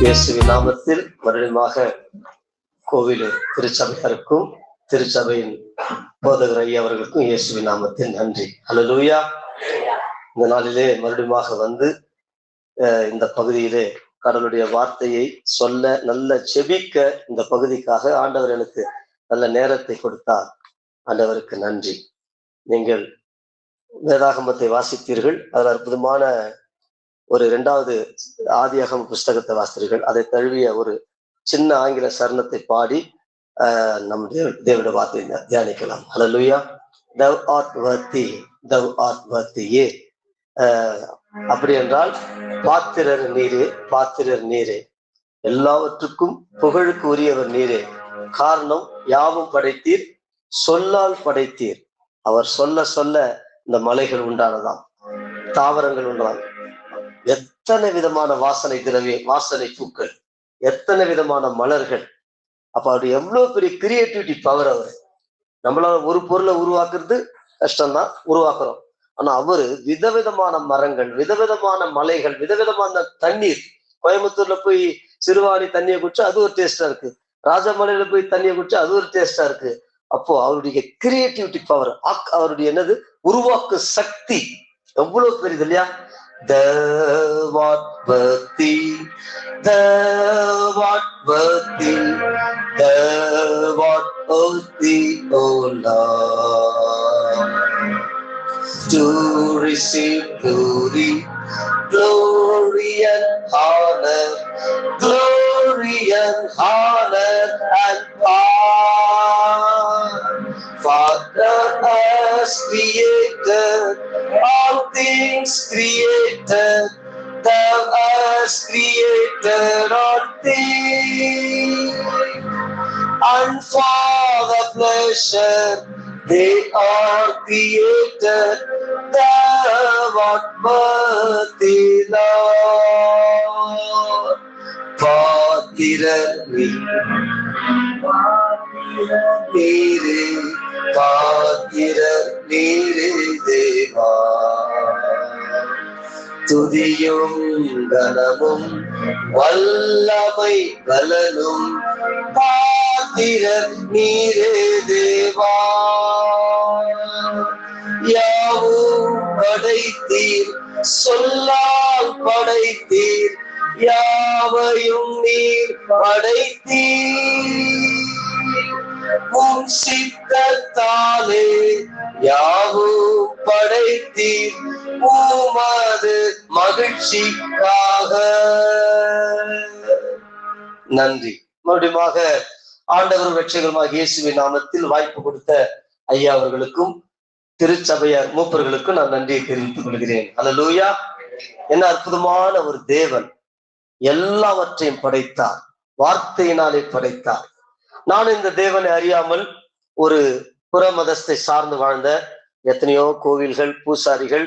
இயேசுவின் நாமத்தில் மறுபடியுமாக கோவில் திருச்சபையாருக்கும் திருச்சபையின் போதகர் ஐயா அவர்களுக்கும் இயேசுவின் நாமத்தில் நன்றி. அல்லேலூயா. இந்த நாளிலே மறுபடியுமாக வந்து இந்த பகுதியிலே கடவுளுடைய வார்த்தையை சொல்ல, நல்ல செபிக்க இந்த பகுதிக்காக ஆண்டவர் எனக்கு நல்ல நேரத்தை கொடுத்தார். ஆண்டவருக்கு நன்றி. நீங்கள் வேதாகமத்தை வாசித்தீர்கள். அதில் அற்புதமான ஒரு 2வது ஆதியாகம புஸ்தகத்தை வாசித்தீர்கள். அதை தழுவிய ஒரு சின்ன ஆங்கில சரணத்தை பாடி நம் தேவனுடைய வார்த்தையை தியானிக்கலாம். ஹல்லேலூயா. thou art worthy, thou art worthy. அப்படி என்றால் பாத்திரர் நீரே, பாத்திரர் நீரே, எல்லாவற்றுக்கும் புகழுக்கு உரியவர் நீரே. காரணம், யாவும் படைத்தீர், சொல்லால் படைத்தீர். அவர் சொல்ல சொல்ல இந்த மலைகள் உண்டானதாம், தாவரங்கள் உண்டானதாம். எத்தனை விதமான வாசனை பூக்கள், எத்தனை விதமான மலர்கள். அப்ப அவரு எவ்வளவு பெரிய கிரியேட்டிவிட்டி பவர். அவர் நம்மளால ஒரு பொருளை உருவாக்குறது கஷ்டம்தான், உருவாக்குறோம். ஆனா அவரு விதவிதமான மரங்கள், விதவிதமான மலைகள், விதவிதமான தண்ணீர். கோயம்புத்தூர்ல போய் சிறுவாணி தண்ணியை குடிச்சா அது ஒரு டேஸ்டா இருக்கு, ராஜமலையில போய் தண்ணியை குடிச்சா அது ஒரு டேஸ்டா இருக்கு. அப்போ அவருடைய கிரியேட்டிவிட்டி பவர், அவருடைய என்னது உருவாக்கு சக்தி எவ்வளவு பெரியது இல்லையா? Thou art worthy, thou art worthy, thou art worthy, O Lord, to receive glory, glory and honor, glory and honor and power. Father has created all things created, thou hast created all things, and for the pleasure they are created, thou art worthy, Lord. பாத்திரர் நீரே, பாத்திரர் நீரே தேவா, துதியும் கனமும் வல்லமை பலனும் பாத்திரர் நீரே தேவா. யாவும் படைத்தீர், சொல்லால் படைத்தீர், யாவையும் நீர் படைத்தீர், உம் சித்தத்தாலே யாவும் படைத்தீர், உமது மகிழ்ச்சிக்காக. நன்றி. மறுபடியுமாக ஆண்டவர் ரட்சகருமாக இயேசுவின் நாமத்தில் வாய்ப்பு கொடுத்த ஐயா அவர்களுக்கும் திருச்சபையார் மூப்பர்களுக்கும் நான் நன்றியை தெரிவித்துக் கொள்கிறேன். அல்லேலூயா. என்ன அற்புதமான ஒரு தேவன், எல்லாவற்றையும் படைத்தார், வார்த்தையினாலே படைத்தார். நான் இந்த தேவனை அறியாமல் ஒரு புற மதத்தை சார்ந்து வாழ்ந்த எத்தனையோ கோவில்கள், பூசாரிகள்,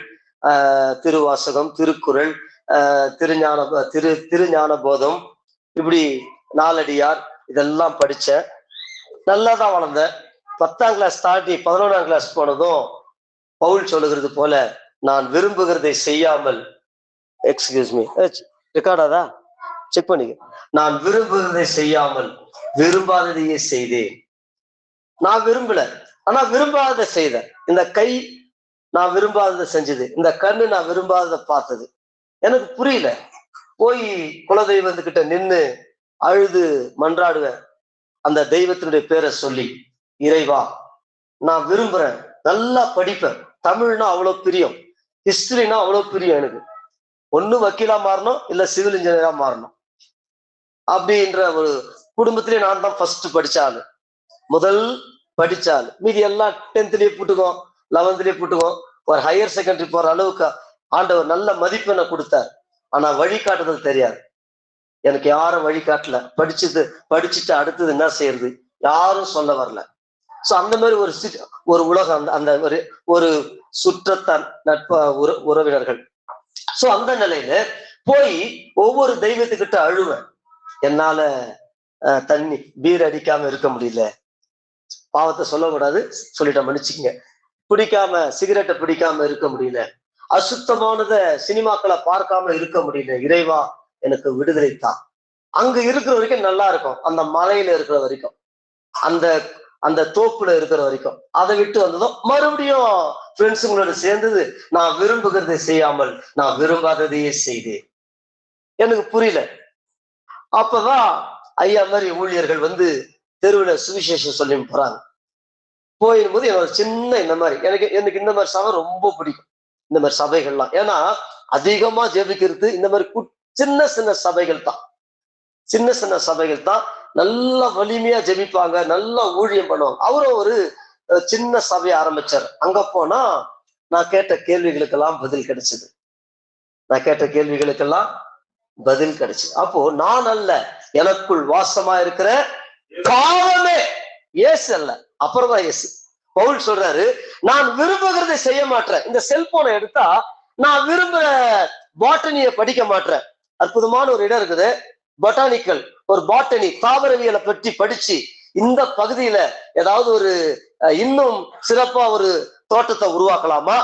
திருவாசகம், திருக்குறள், திருஞான போதம், இப்படி நாலடியார், இதெல்லாம் படிச்ச, நல்லாதான் வளர்ந்த. 10ஆம் கிளாஸ் தாண்டி 11ஆம் கிளாஸ் போனதும் பவுல் சொல்லுகிறது போல, நான் விரும்புகிறதை செய்யாமல், எக்ஸ்கியூஸ் மீ, ரெக்கார்டாதா செக் பண்ணிக்க, நான் விரும்புகிறதை செய்யாமல் விரும்பாததையே செய்தேன். நான் விரும்பல, ஆனா விரும்பாததை செய்தேன். இந்த கை நான் விரும்பாததை செஞ்சது, இந்த கண்ணு நான் விரும்பாததை பார்த்தது. எனக்கு புரியல. போய் குலதெய்வத்துக்கிட்ட நின்று அழுது மன்றாடுவேன், அந்த தெய்வத்தினுடைய பேரை சொல்லி, இறைவா நான் விரும்புறேன், நல்லா படிப்பேன், தமிழ்னா அவ்வளவு பிரியம், ஹிஸ்டரினா அவ்வளவு பிரியம் எனக்கு, ஒண்ணு வக்கீலா மாறணும், இல்ல சிவில் இன்ஜினியரா மாறணும் அப்படின்ற ஒரு குடும்பத்திலே நான் தான் ஃபர்ஸ்ட் படிச்சாலு, முதல் படிச்சாலு. மீதி எல்லாம் 10th போட்டுக்கோ, 11th போட்டுக்கோ, ஒரு ஹையர் செகண்டரி போற அளவுக்கு ஆண்டவர் நல்ல மதிப்பெண்ணை கொடுத்தார். ஆனா வழிகாட்டுதல் தெரியாது. எனக்கு யாரும் வழிகாட்டல. படிச்சுட்டு அடுத்தது என்ன செய்யறது யாரும் சொல்ல வரல. சோ அந்த மாதிரி ஒரு உலகம், அந்த ஒரு சுற்றத்தான் நட்ப உறவினர்கள். சோ அந்த நிலையில போய் ஒவ்வொரு தெய்வத்துக்கிட்ட அழுவேன். என்னால தண்ணி பீர் அடிக்காம இருக்க முடியல, பாவத்தை சொல்லக்கூடாது, சொல்லிட்ட மன்னிச்சுக்கங்க, பிடிக்காம சிகரெட்டை பிடிக்காம இருக்க முடியல, அசுத்தமானத சினிமாக்களை பார்க்காம இருக்க முடியல, இறைவா எனக்கு விடுதலை தான். அங்க இருக்கிற வரைக்கும் நல்லா இருக்கும், அந்த மலையில இருக்கிற வரைக்கும், அந்த அந்த தோப்புல இருக்கிற வரைக்கும். அதை விட்டு வந்ததும் மறுபடியும் ஃப்ரெண்ட்ஸுங்களோட சேர்ந்தது. நான் விரும்புகிறதை செய்யாமல் நான் விரும்பாததையே செய்தேன். எனக்கு புரியல. அப்பதான் ஐயா மாதிரி ஊழியர்கள் வந்து தெருவுல சுவிசேஷம் சொல்லி போறாங்க. போயிருக்கும்போது என்னோட சின்ன இந்த மாதிரி எனக்கு இந்த மாதிரி சபை ரொம்ப பிடிக்கும், இந்த மாதிரி சபைகள்லாம். ஏன்னா அதிகமா ஜெபிக்கிறது இந்த மாதிரி சின்ன சின்ன சபைகள் தான், சின்ன சின்ன சபைகள் தான். நல்லா வலிமையா ஜெபிப்பாங்க, நல்லா ஊழியம் பண்ணுவாங்க. அவரும் ஒரு சின்ன சபையை ஆரம்பிச்சார். அங்க போனா நான் கேட்ட கேள்விகளுக்கெல்லாம் பதில் கிடைச்சது. நான் கேட்ட கேள்விகளுக்கெல்லாம் பதில் கிடைச்சது. அப்போ நான் அல்ல, எனக்குள் வாசமா இருக்கிற பாவமே, இயேசு அல்ல, அப்புறம்தான் இயேசு. பவுல் சொல்றாரு, நான் விரும்புகிறதை செய்ய மாட்டேன். இந்த செல்போனை எடுத்தா நான் விரும்புற பாட்டனியை படிக்க மாட்டேன். அற்புதமான ஒரு இடம் இருக்குது, பொட்டானிக்கல், ஒரு பாட்டனி, தாவரவியலை பற்றி படிச்சு இந்த பகுதியில ஏதாவது ஒரு இன்னும் சிறப்பா ஒரு தோட்டத்தை உருவாக்கலாமா,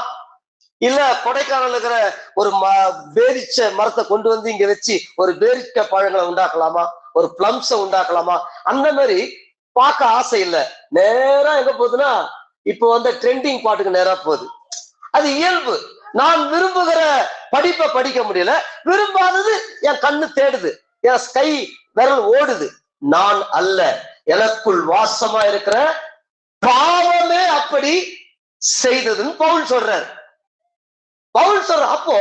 இல்ல கொடைக்கானல் இருக்கிற ஒரு பேரிச்ச மரத்தை கொண்டு வந்து இங்க வச்சு ஒரு பேரிச்ச பழங்களை உண்டாக்கலாமா, ஒரு பிளம்ஸை உண்டாக்கலாமா, அந்த மாதிரி பார்க்க ஆசை இல்ல. நேரா எங்க போகுதுன்னா இப்போ வந்து ட்ரெண்டிங் பாட்டுக்கு நேரா போகுது. அது இயல்பு. நான் விரும்புகிற படிப்பை படிக்க முடியல, விரும்பாதது என் கண்ணு தேடுது, என் கை விரல் ஓடுது. நான் அல்ல, எனக்குள் வாசமா இருக்கிற பாவமே அப்படி செய்ததுன்னு பவுல் சொல்றாரு. பவுல் சொல்ற, அப்போ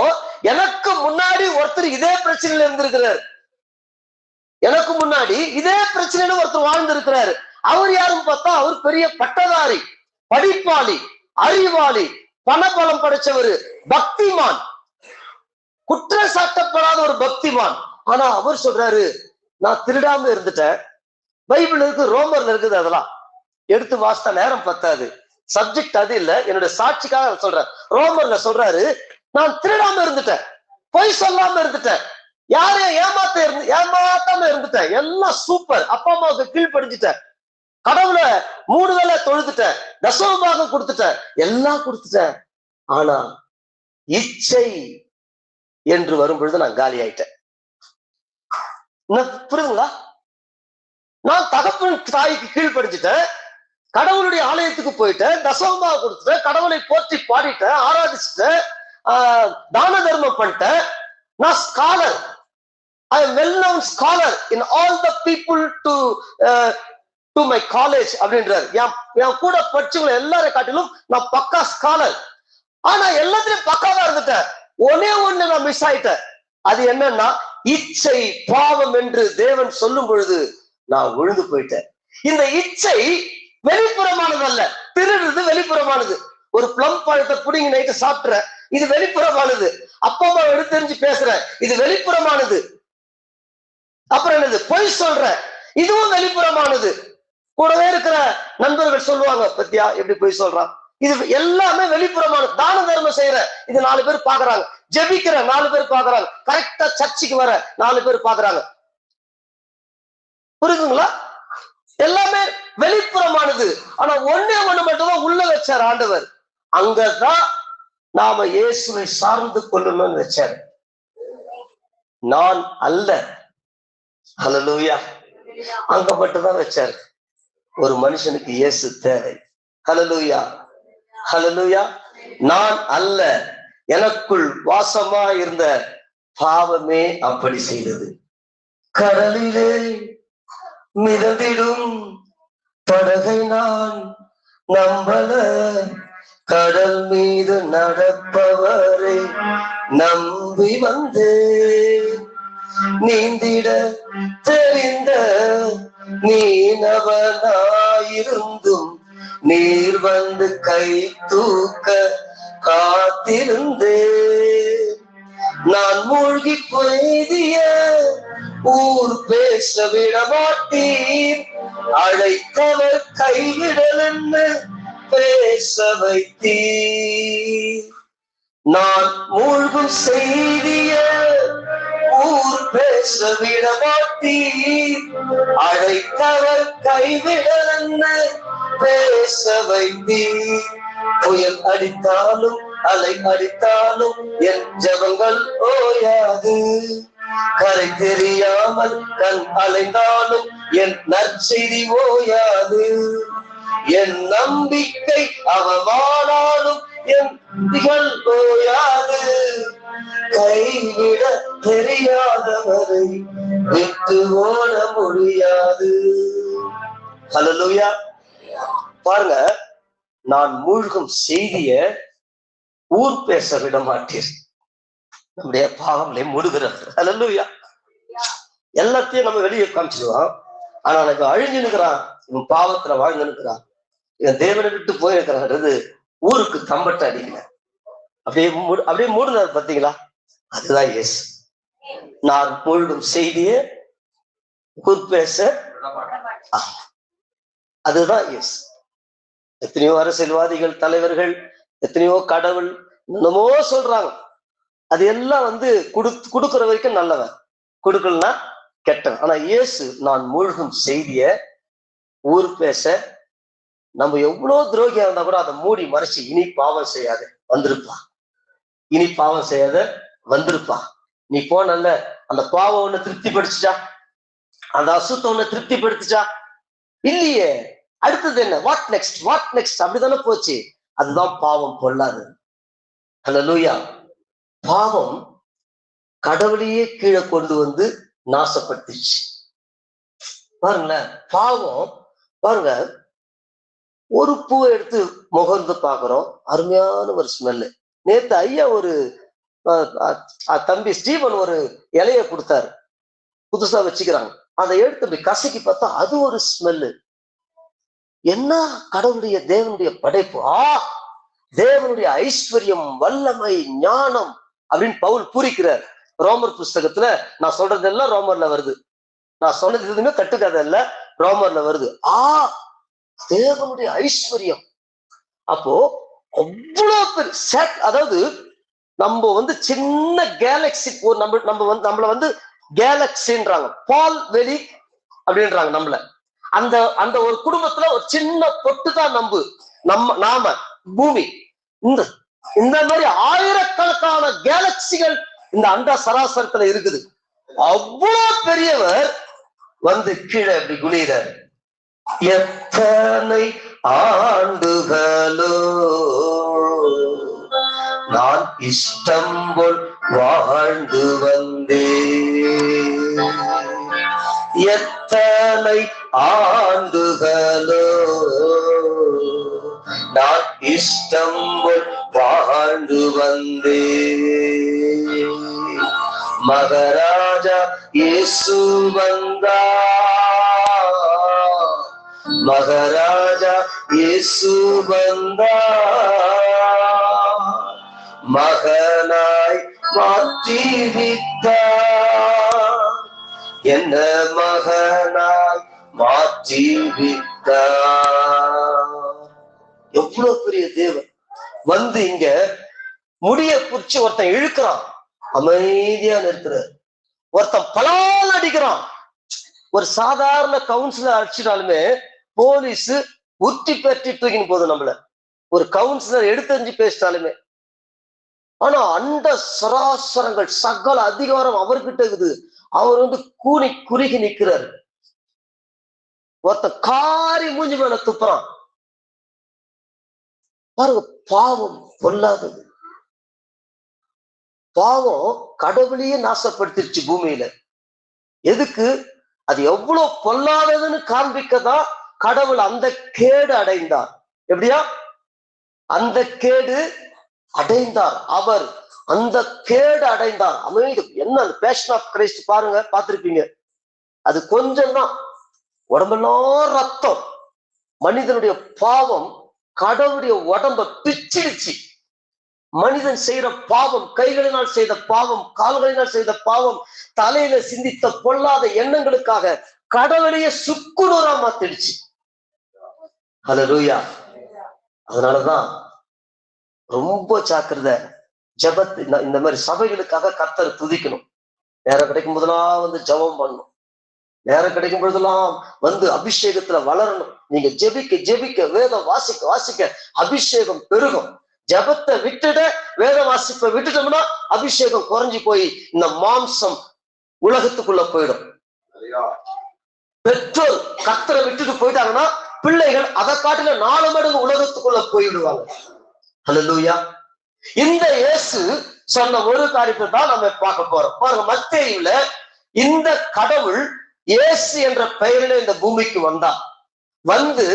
எனக்கு முன்னாடி ஒருத்தர் இதே பிரச்சனையில இருந்திருக்கிறார், எனக்கு முன்னாடி இதே பிரச்சனையில ஒருத்தர் வாழ்ந்திருக்கிறாரு. அவர் யாருன்னு பார்த்தா அவர் பெரிய பட்டதாரி, படிப்பாளி, அறிவாளி, பணபலம் படைச்சவர், பக்திமான், குற்றம் சாட்டப்படாத ஒரு பக்திமான். ஆனா அவர் சொல்றாரு, நான் திருடாம இருந்துட்டேன். பைபிள் இருக்கு, ரோமர்ல இருக்குது, அதெல்லாம் எடுத்து வாசித்தா நேரம் பத்தாது, சப்ஜெக்ட் அது இல்ல, என்னுடைய சாட்சிக்காக சொல்றேன். ரோமர்ல சொல்றாரு, நான் திருடாம இருந்துட்டேன், பொய் சொல்லாம இருந்துட்டேன், யாரையும் ஏமாத்தாம இருந்துட்டேன், எல்லாம் சூப்பர், அப்பா அம்மாவுக்கு கீழ்படிஞ்சுட்டேன், கடவுளை 3 வேளை தொழுதுட்டேன், தசமபாகம் கொடுத்துட்டேன், எல்லாம் கொடுத்துட்டேன். ஆனா இச்சை என்று வரும்பொழுது நான் காலி ஆயிட்டேன். புரியுதுங்களா? நான் தகப்பன் தாய்க்கு கீழ்படிஞ்சுட்டேன், கடவுளுடைய ஆலயத்துக்கு போயிட்டேன், தசமபாகம் கொடுத்துட்டேன், கடவுளை போற்றி பாடிட்டேன், ஆராதிச்சுட்டேன், தான தர்மம் பண்ணிட்டேன், நான் scholar, I am well-known scholar in all the people to my college அப்படின்றார். என் கூட படிச்சவங்களை எல்லாரும் காட்டிலும் நான் பக்கா ஸ்காலர். ஆனா எல்லாத்திலையும் பக்காவா இருந்துட்டேன், ஒன்னே ஒண்ணு நான் மிஸ் ஆயிட்டேன். அது என்னன்னா இச்சை, பாவம் என்று தேவன் சொல்லும் பொழுது நான் விழுந்து போயிட்டேன். இந்த இச்சை வெளிப்புறமானது அல்ல, திருடுறது வெளிப்புறமானது. ஒரு பிளம் பழத்தை புடிங்கி நைட்டு சாப்பிட்ற, இது வெளிப்புறமானது. அப்பா அம்மா எடுத்து தெரிஞ்சு பேசுற, இது வெளிப்புறமானது. அப்புறம் என்னது, பொய் சொல்ற, இதுவும் வெளிப்புறமானது. கூடவே இருக்கிற நண்பர்கள் சொல்லுவாங்க, பத்தியா எப்படி பொய் சொல்றான், இது எல்லாமே வெளிப்புறமானது. தான தர்மம் செய்யற, இது 4 பேர் பாக்குறாங்க, ஜெபிக்கிற 4 பேர் பாக்குறாங்க, கரெக்டா சர்ச்சுக்கு வர 4 பேர் பாக்குறாங்க. புரியுதுங்களா? எல்லாமே வெளிப்புறமானது. ஆனா ஒண்ணே ஒண்ணு மட்டும்தான் உள்ள வச்சார் ஆண்டவர். அங்கதான் நாம இயேசுவை சார்ந்து கொள்ளணும்னு வச்சார். நான் அல்ல, ஹல்லேலூயா, அங்க மட்டும்தான் வச்சாரு. ஒரு மனுஷனுக்கு இயேசு தேவை. ஹல்லேலூயா, ஹல்லேலூயா. நான் அல்ல, எனக்குள் வாசமா இருந்த பாவமே அப்படி செய்தது. கடலிலே மிதந்திடும் படகை நான் நம்பல, கடல் மீது நடப்பவரை நம்பி வந்தேன். நீந்திட தெரிந்த மீனவனாயிருந்தும் நீர் வந்து கை தூக்க காத்திருந்தேன். நான் மூழ்கி பொய்திய ஊர் பேச விட மாட்டீர், அழைத்தவர் கைவிடல் என்று பேச வைத்தீர். நான் மூழ்கும் செய்திய ஊர் பேச விட மாட்டீர், அழைத்தவர் கைவிடல் என்று பேச வைத்தீர். புயல் அடித்தாலும் அலை அடித்தாலும் என் ஜெபங்கள் ஓயாது, கரை தெரியாமல் கண் அலைந்தாலும் என் நற்செய்தி ஓயாது. என் நம்பிக்கை அவமானாலும் என் திகழ் ஓயாது. கைவிட தெரியாதவரை விட்டு ஓட முடியாது. ஹல்லேலூயா. பாருங்க, நான் மூழ்கும் செய்திய ஊர் பேச விட மாட்டீர். நம்முடைய பாவங்களை மூடுகிறது. ஹல்லேலூயா. எல்லாத்தையும் நம்ம வெளியே காமிச்சிடுவான். ஆனா எனக்கு அழிஞ்சு நிற்கிறான், இவன் பாவத்துல வாழ்ந்து நிற்கிறான், இவன் தேவனை விட்டு போயிருக்கிறான்றது ஊருக்கு தம்பட்ட அடிக்கல. அப்படியே மூடுனார் பாத்தீங்களா? அதுதான் இயேசு. நான் மூழ்கும் செய்திய ஊர் பேச, அதுதான் இயேசு. எத்தனையோ அரசியல்வாதிகள், தலைவர்கள், எத்தனையோ கடவுள் என்னமோ சொல்றாங்க. அது எல்லாம் கொடுக்குற வரைக்கும் நல்லவன், கொடுக்கலன்னா கெட்டவன். ஆனா இயேசு நான் மூழ்கும் செய்திய ஊர் பேச, நம்ம எவ்வளவு துரோகியா இருந்தா கூட அதை மூடி மறைச்சு இனி பாவம் செய்யாத வந்திருப்பா, இனி பாவம் செய்யாத வந்திருப்பா. நீ போனல்ல, அந்த பாவம் ஒண்ணு திருப்தி படுத்துச்சா? அந்த அசுத்தம் ஒண்ணு திருப்தி படுத்துச்சா? இல்லையே. அடுத்தது என்ன? வாட் நெக்ஸ்ட், வாட் நெக்ஸ்ட், அப்படித்தானே போச்சு. அதுதான் பாவம் பொல்லாது. ஹல்லேலூயா. பாவம் கடவுளையே கீழே கொண்டு வந்து நாசப்படுத்திச்சு. பாருங்களேன், பாவம் பாருங்க, ஒரு பூவை எடுத்து முகர்ந்து பாக்குறோம், அருமையான ஒரு ஸ்மெல்லு. நேத்து ஐயா ஒரு தம்பி ஸ்டீவன் ஒரு இலைய கொடுத்தாரு, புதுசா வச்சுக்கிறாங்க. அதை எடுத்து அப்படி கசக்கி பார்த்தா அது ஒரு ஸ்மெல்லு. என்ன கடவுளுடைய தேவனுடைய படைப்பு! தேவனுடைய ஐஸ்வர்யம், வல்லமை, ஞானம் அப்படின்னு பவுல் பூரிக்கிறார் ரோமர் புஸ்தகத்துல. நான் சொல்றதெல்லாம் ரோமர்ல வருது, நான் சொன்னது எதுவுமே கட்டுக்கதை இல்ல, ரோமர்ல வருது. தேவனுடைய ஐஸ்வர்யம். அப்போ அவ்வளவு பெரிய, அதாவது நம்ம சின்ன கேலக்சி, நம்மள கேலக்சின்றாங்க, பால் வெளி அப்படின்றாங்க நம்மள. அந்த ஒரு குடும்பத்துல ஒரு சின்ன பொட்டு தான் நாம பூமி. இந்த மாதிரி ஆயிரக்கணக்கான கேலக்சிகள் இந்த அண்ட சராசரத்துல இருக்குது. அவ்வளவு பெரியவர் கீழே அப்படி குனிறார். எத்தனை ஆண்டுகளோ நான் இஷ்டம் போல் வாழ்ந்து வந்தேன். எத்தனை ஆண்டுகளோ நான் இஷ்டம் போல் வாழ்ந்து வந்தேன். மகாராஜா இயேசு வந்தா, மகாராஜா இயேசு வந்தா, மகனாய் மாற்றி விட்டார், என்ன மகனாய் மாற்றி விட்டார். எவ்வளவு பெரிய தேவன் இங்க முடிய குறிச்சு ஒருத்தன் இழுக்கிறான், அமைதியா நிற்கிறார். ஒருத்தன் பலால் அடிக்கிறான். ஒரு சாதாரண கவுன்சிலர் அடிச்சிட்டாலுமே போலீஸ் உத்தி பெற்றி தூக்கின்னு போதும் நம்மள. ஒரு கவுன்சிலர் எடுத்தறிஞ்சு பேசிட்டாலுமே. ஆனா அண்ட சராசரங்கள் சகல அதிகாரம் அவர்கிட்ட இருக்குது. அவர் கூனி குறுகி நிற்கிறார். ஒருத்த காரி மூஞ்சி மேல துப்புறான். பாருங்க, பாவம் பொல்லாதது. பாவம் கடவுளையே நாசப்படுத்திருச்சு பூமியில. எதுக்கு? அது எவ்வளவு பொல்லாததுன்னு காண்பிக்கதான் கடவுள் அந்த கேடு அடைந்தார். எப்படியா? அந்த கேடு அடைந்தார். அவர் அந்த கேடு அடைந்தார். அமைதி என்ன பேஷன் ஆஃப் கிரைஸ்ட் பாருங்க, பார்த்திருப்பீங்க. அது கொஞ்சம் தான், உடம்பெல்லாம் ரத்தம். மனிதனுடைய பாவம் கடவுளுடைய உடம்ப பிச்சிடுச்சு. மனிதன் செய்யற பாவம், கைகளினால் செய்த பாவம், கால்களினால் செய்த பாவம், தலையில சிந்தித்த பொல்லாத எண்ணங்களுக்காக கடவுளையே சுக்குநூறா மாத்திடுச்சு. ஹல்லேலூயா. அதனாலதான் ரொம்ப ஜாக்கிரதை. ஜபத்து இந்த மாதிரி சபைகளுக்காக கர்த்தரை துதிக்கணும். நேரம் கிடைக்கும் போதெல்லாம் ஜபம் பண்ணணும். நேரம் கிடைக்கும் பொழுதெல்லாம் அபிஷேகத்துல வளரணும். நீங்க ஜெபிக்க ஜெபிக்க, வேதம் வாசிக்க வாசிக்க அபிஷேகம் பெருகும். ஜபத்தை விட்டுட வேத வாசிப்பை விட்டுட்டோம்னா அபிஷேகம் குறைஞ்சி போய் இந்த மாம்சம் உலகத்துக்குள்ள போயிடும். பெற்றோர் கர்த்தரை விட்டுட்டு போயிட்டாங்கன்னா பிள்ளைகள் அதை காட்டில 4 மடங்கு உலகத்துக்குள்ள போயிடுவாங்க. ஹல்லேலூயா. இந்த இயேசு சொன்ன ஒரு காரியத்தை தான் நம்ம பார்க்க போறோம். பாருங்க, மத்தேயுல இந்த கடவுள் இயேசு என்ற பெயரில இந்த பூமிக்கு வந்தா வந்து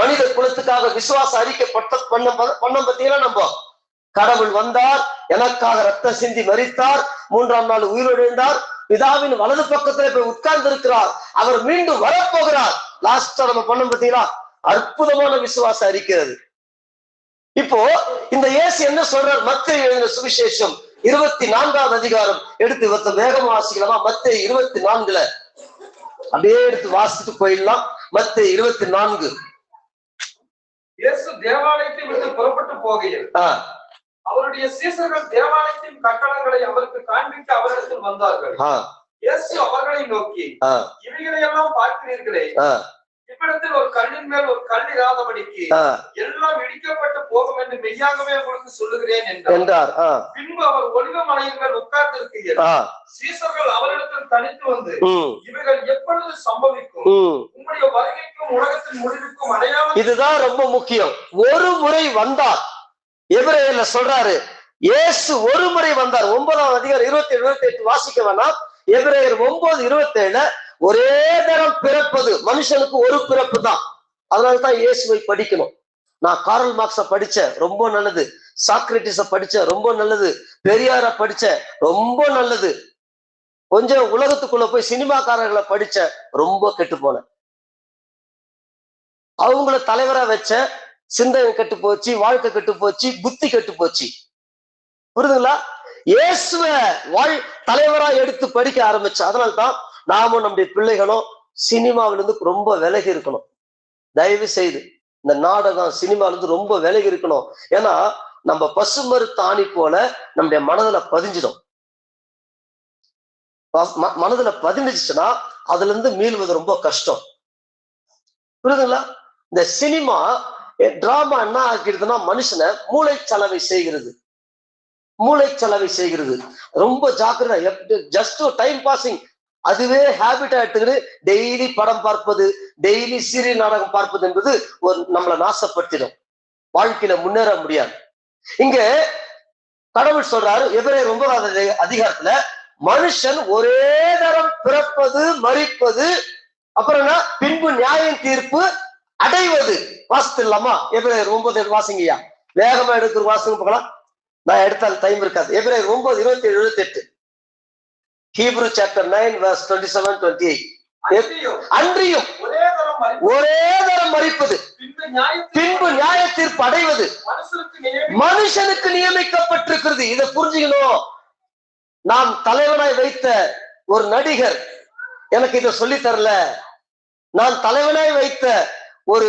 மனித குலத்துக்காக விசுவாச அறிக்கைப்பட்ட பண்ண பத்தியா நம்ம கடவுள் வந்தார், எனக்காக ரத்தம் சிந்தி மரித்தார், 3ஆம் நாள் உயிரிழந்தார், பிதாவின் வலது பக்கத்துல போய் உட்கார்ந்து இருக்கிறார், அவர் மீண்டும் வரப்போகிறார். லாஸ்டா நம்ம பண்ண பார்த்தீங்களா, அற்புதமான விசுவாச அறிக்கிறது. இப்போ இந்த இயேசு என்ன சொல்றார்? மத்தேயு எழுதின சுவிசேஷம் 24வது அதிகாரம் எடுத்து வேகமா வாசிக்கலாமா? மத்தேயு 24ல அப்படியே எடுத்து வாசிட்டு போயிடலாம். மத்தேயு 24. இயேசு தேவாலயத்தை விட்டு புறப்பட்டு போகையில் அவருடைய சீசர்கள் தேவாலயத்தின் கட்டடங்களை அவருக்கு காண்பிக்க அவரிடத்தில் வந்தார்கள். இயேசு அவர்களை நோக்கி, இவைகளை எல்லாம் பார்க்கிறீர்களே, இவ்விடத்தில் ஒரு கல்லின் மேல் ஒரு கல் இராதபடிக்கு எல்லாம் இடிக்கப்பட்டு போகும் என்று மெய்யாகவே உங்களுக்கு சொல்லுகிறேன் என்றார். பின்பு அவர் ஒலிவ மலையின் மேல் உட்கார்ந்து இருக்கையில் சீசர்கள் அவரிடத்தில் தனித்து வந்து, இவைகள் எப்பொழுது சம்பவிக்கும்? உங்களுடைய வருகைக்கும் உலகத்தின் முடிவுக்கும் அடையாளம். இதுதான் ரொம்ப முக்கியம். ஒரு முறை வந்தார். எபிரேயர்ல சொல்றாரு, இயேசு ஒரு முறை வந்தார். 9ஆம் அதிகாரம் 27-28 வாசிக்க வேணாம். எபிரேயர் 9:27 ஒரே தரம் பிறப்பது மனுஷனுக்கு ஒரு பிறப்பு தான். அதனாலதான் இயேசுவை படிக்கணும். நான் காரல் மார்க்ஸ படிச்சேன், ரொம்ப நல்லது. சாக்ரட்டிஸ படிச்சேன், ரொம்ப நல்லது. பெரியார படிச்சேன், ரொம்ப நல்லது. கொஞ்சம் உலகத்துக்குள்ள போய் சினிமாக்காரர்களை படிச்ச, ரொம்ப கெட்டு போனேன். அவங்கள தலைவரா வச்ச, சிந்தனை கெட்டு போச்சு, வாழ்க்கை கெட்டு போச்சு, புத்தி கெட்டு போச்சு. புரியுதுங்களா? இயேசுவ தலைவரா எடுத்து படிக்க ஆரம்பிச்ச. அதனால்தான் நாமும் நம்முடைய பிள்ளைகளும் சினிமாவிலிருந்து ரொம்ப விலகி இருக்கணும். தயவு செய்து இந்த நாடகம் சினிமாவிலிருந்து ரொம்ப விலகி இருக்கணும். ஏன்னா நம்ம பசுமருத்தாணி போல நம்முடைய மனதுல பதிஞ்சிடும். மனதுல பதிஞ்சிச்சுன்னா அதுல இருந்து மீள்வது ரொம்ப கஷ்டம். புரியுதுங்களா? இந்த சினிமா டிராமா என்ன ஆக்கிடுதுன்னா மனுஷனை மூளைச்சலவை செய்கிறது. மூளைச்சலவை செய்கிறது. ரொம்ப ஜாக்கிரதை. ஜஸ்ட் டைம் பாசிங் அதுவே ஹேபிட்டா எடுத்துக்கிட்டு டெய்லி படம் பார்ப்பது, டெய்லி சீரியல் நாடகம் பார்ப்பது என்பது ஒரு நம்மளை நாசப்படுத்திடும். வாழ்க்கையில முன்னேற முடியாது. இங்க கடவுள் சொல்றாரு எபிரேயர் 9ஆவது அதிகாரத்துல, மனுஷன் ஒரே தரம் பிறப்பது, மரிப்பது, அப்புறம் பின்பு நியாயம் தீர்ப்பு அடைவது. வாசித்துலாமா? எபிரேயர் 9 வாசிங்கய்யா. வேகமா எடுக்கிற வாசிங்க பார்க்கலாம். நான் எடுத்தால் டைம் இருக்காது. எபிரேயர் 9:27-28. Hebrew chapter 9 verse 27-28. அன்றியும் ஒரே தரம் மரிப்பது, பின்பு நியாய தீர்ப்பு அடைவது மனுஷனுக்கு நியமிக்கப்பட்டிருக்கிறது. இதை புரிஞ்சுக்கணும். நாம் தலைவனாய் வைத்த ஒரு நடிகர் எனக்கு இதை சொல்லி தரல. நான் தலைவனாய் வைத்த ஒரு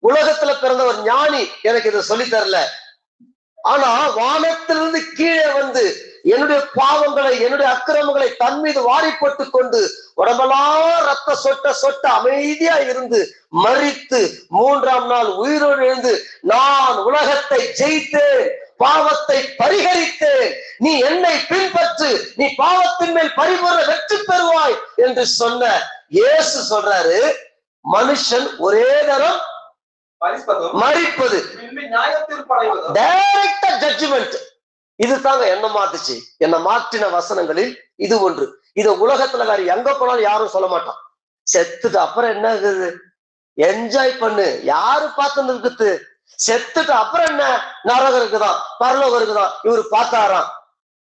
உலகத்துல பிறந்த ஒரு ஞானி எனக்கு இதை சொல்லி தரல. ஆனா வானத்திலிருந்து கீழே வந்து என்னுடைய பாவங்களை, என்னுடைய அக்கிரமங்களை தன் மீது வாரி போட்டு கொண்டு உடம்பெல்லாம் ரத்த சொட்ட சொட்ட அமைதியா இருந்து மரித்து 3ஆம் நாள் உயிரோடு எழுந்து, நான் உலகத்தை ஜெயித்தேன், பாவத்தை பரிகரித்தேன், நீ என்னை பின்பற்று, நீ பாவத்தின் மேல் பரிபூரண வெற்றி பெறுவாய் என்று சொன்ன இயேசு சொல்றாரு, மனுஷன் ஒரே தரம் மரிப்பது, டைரக்டா ஜட்ஜ்மெண்ட். இது தாங்க என்ன மாத்துச்சு. என்ன மாற்றின வசனங்களில் இது ஒன்று. இத உலகத்துல வேற எங்க போனாலும் யாரும் சொல்ல மாட்டான். செத்துட்டு அப்புறம் என்ன இருக்குது, என்ஜாய் பண்ணு, யாரு பார்த்து இருக்குது. செத்துட்டு அப்புறம் என்ன, நரகம் இருக்குதான், பரலோகம் இருக்குதான், இவரு பார்த்தாராம்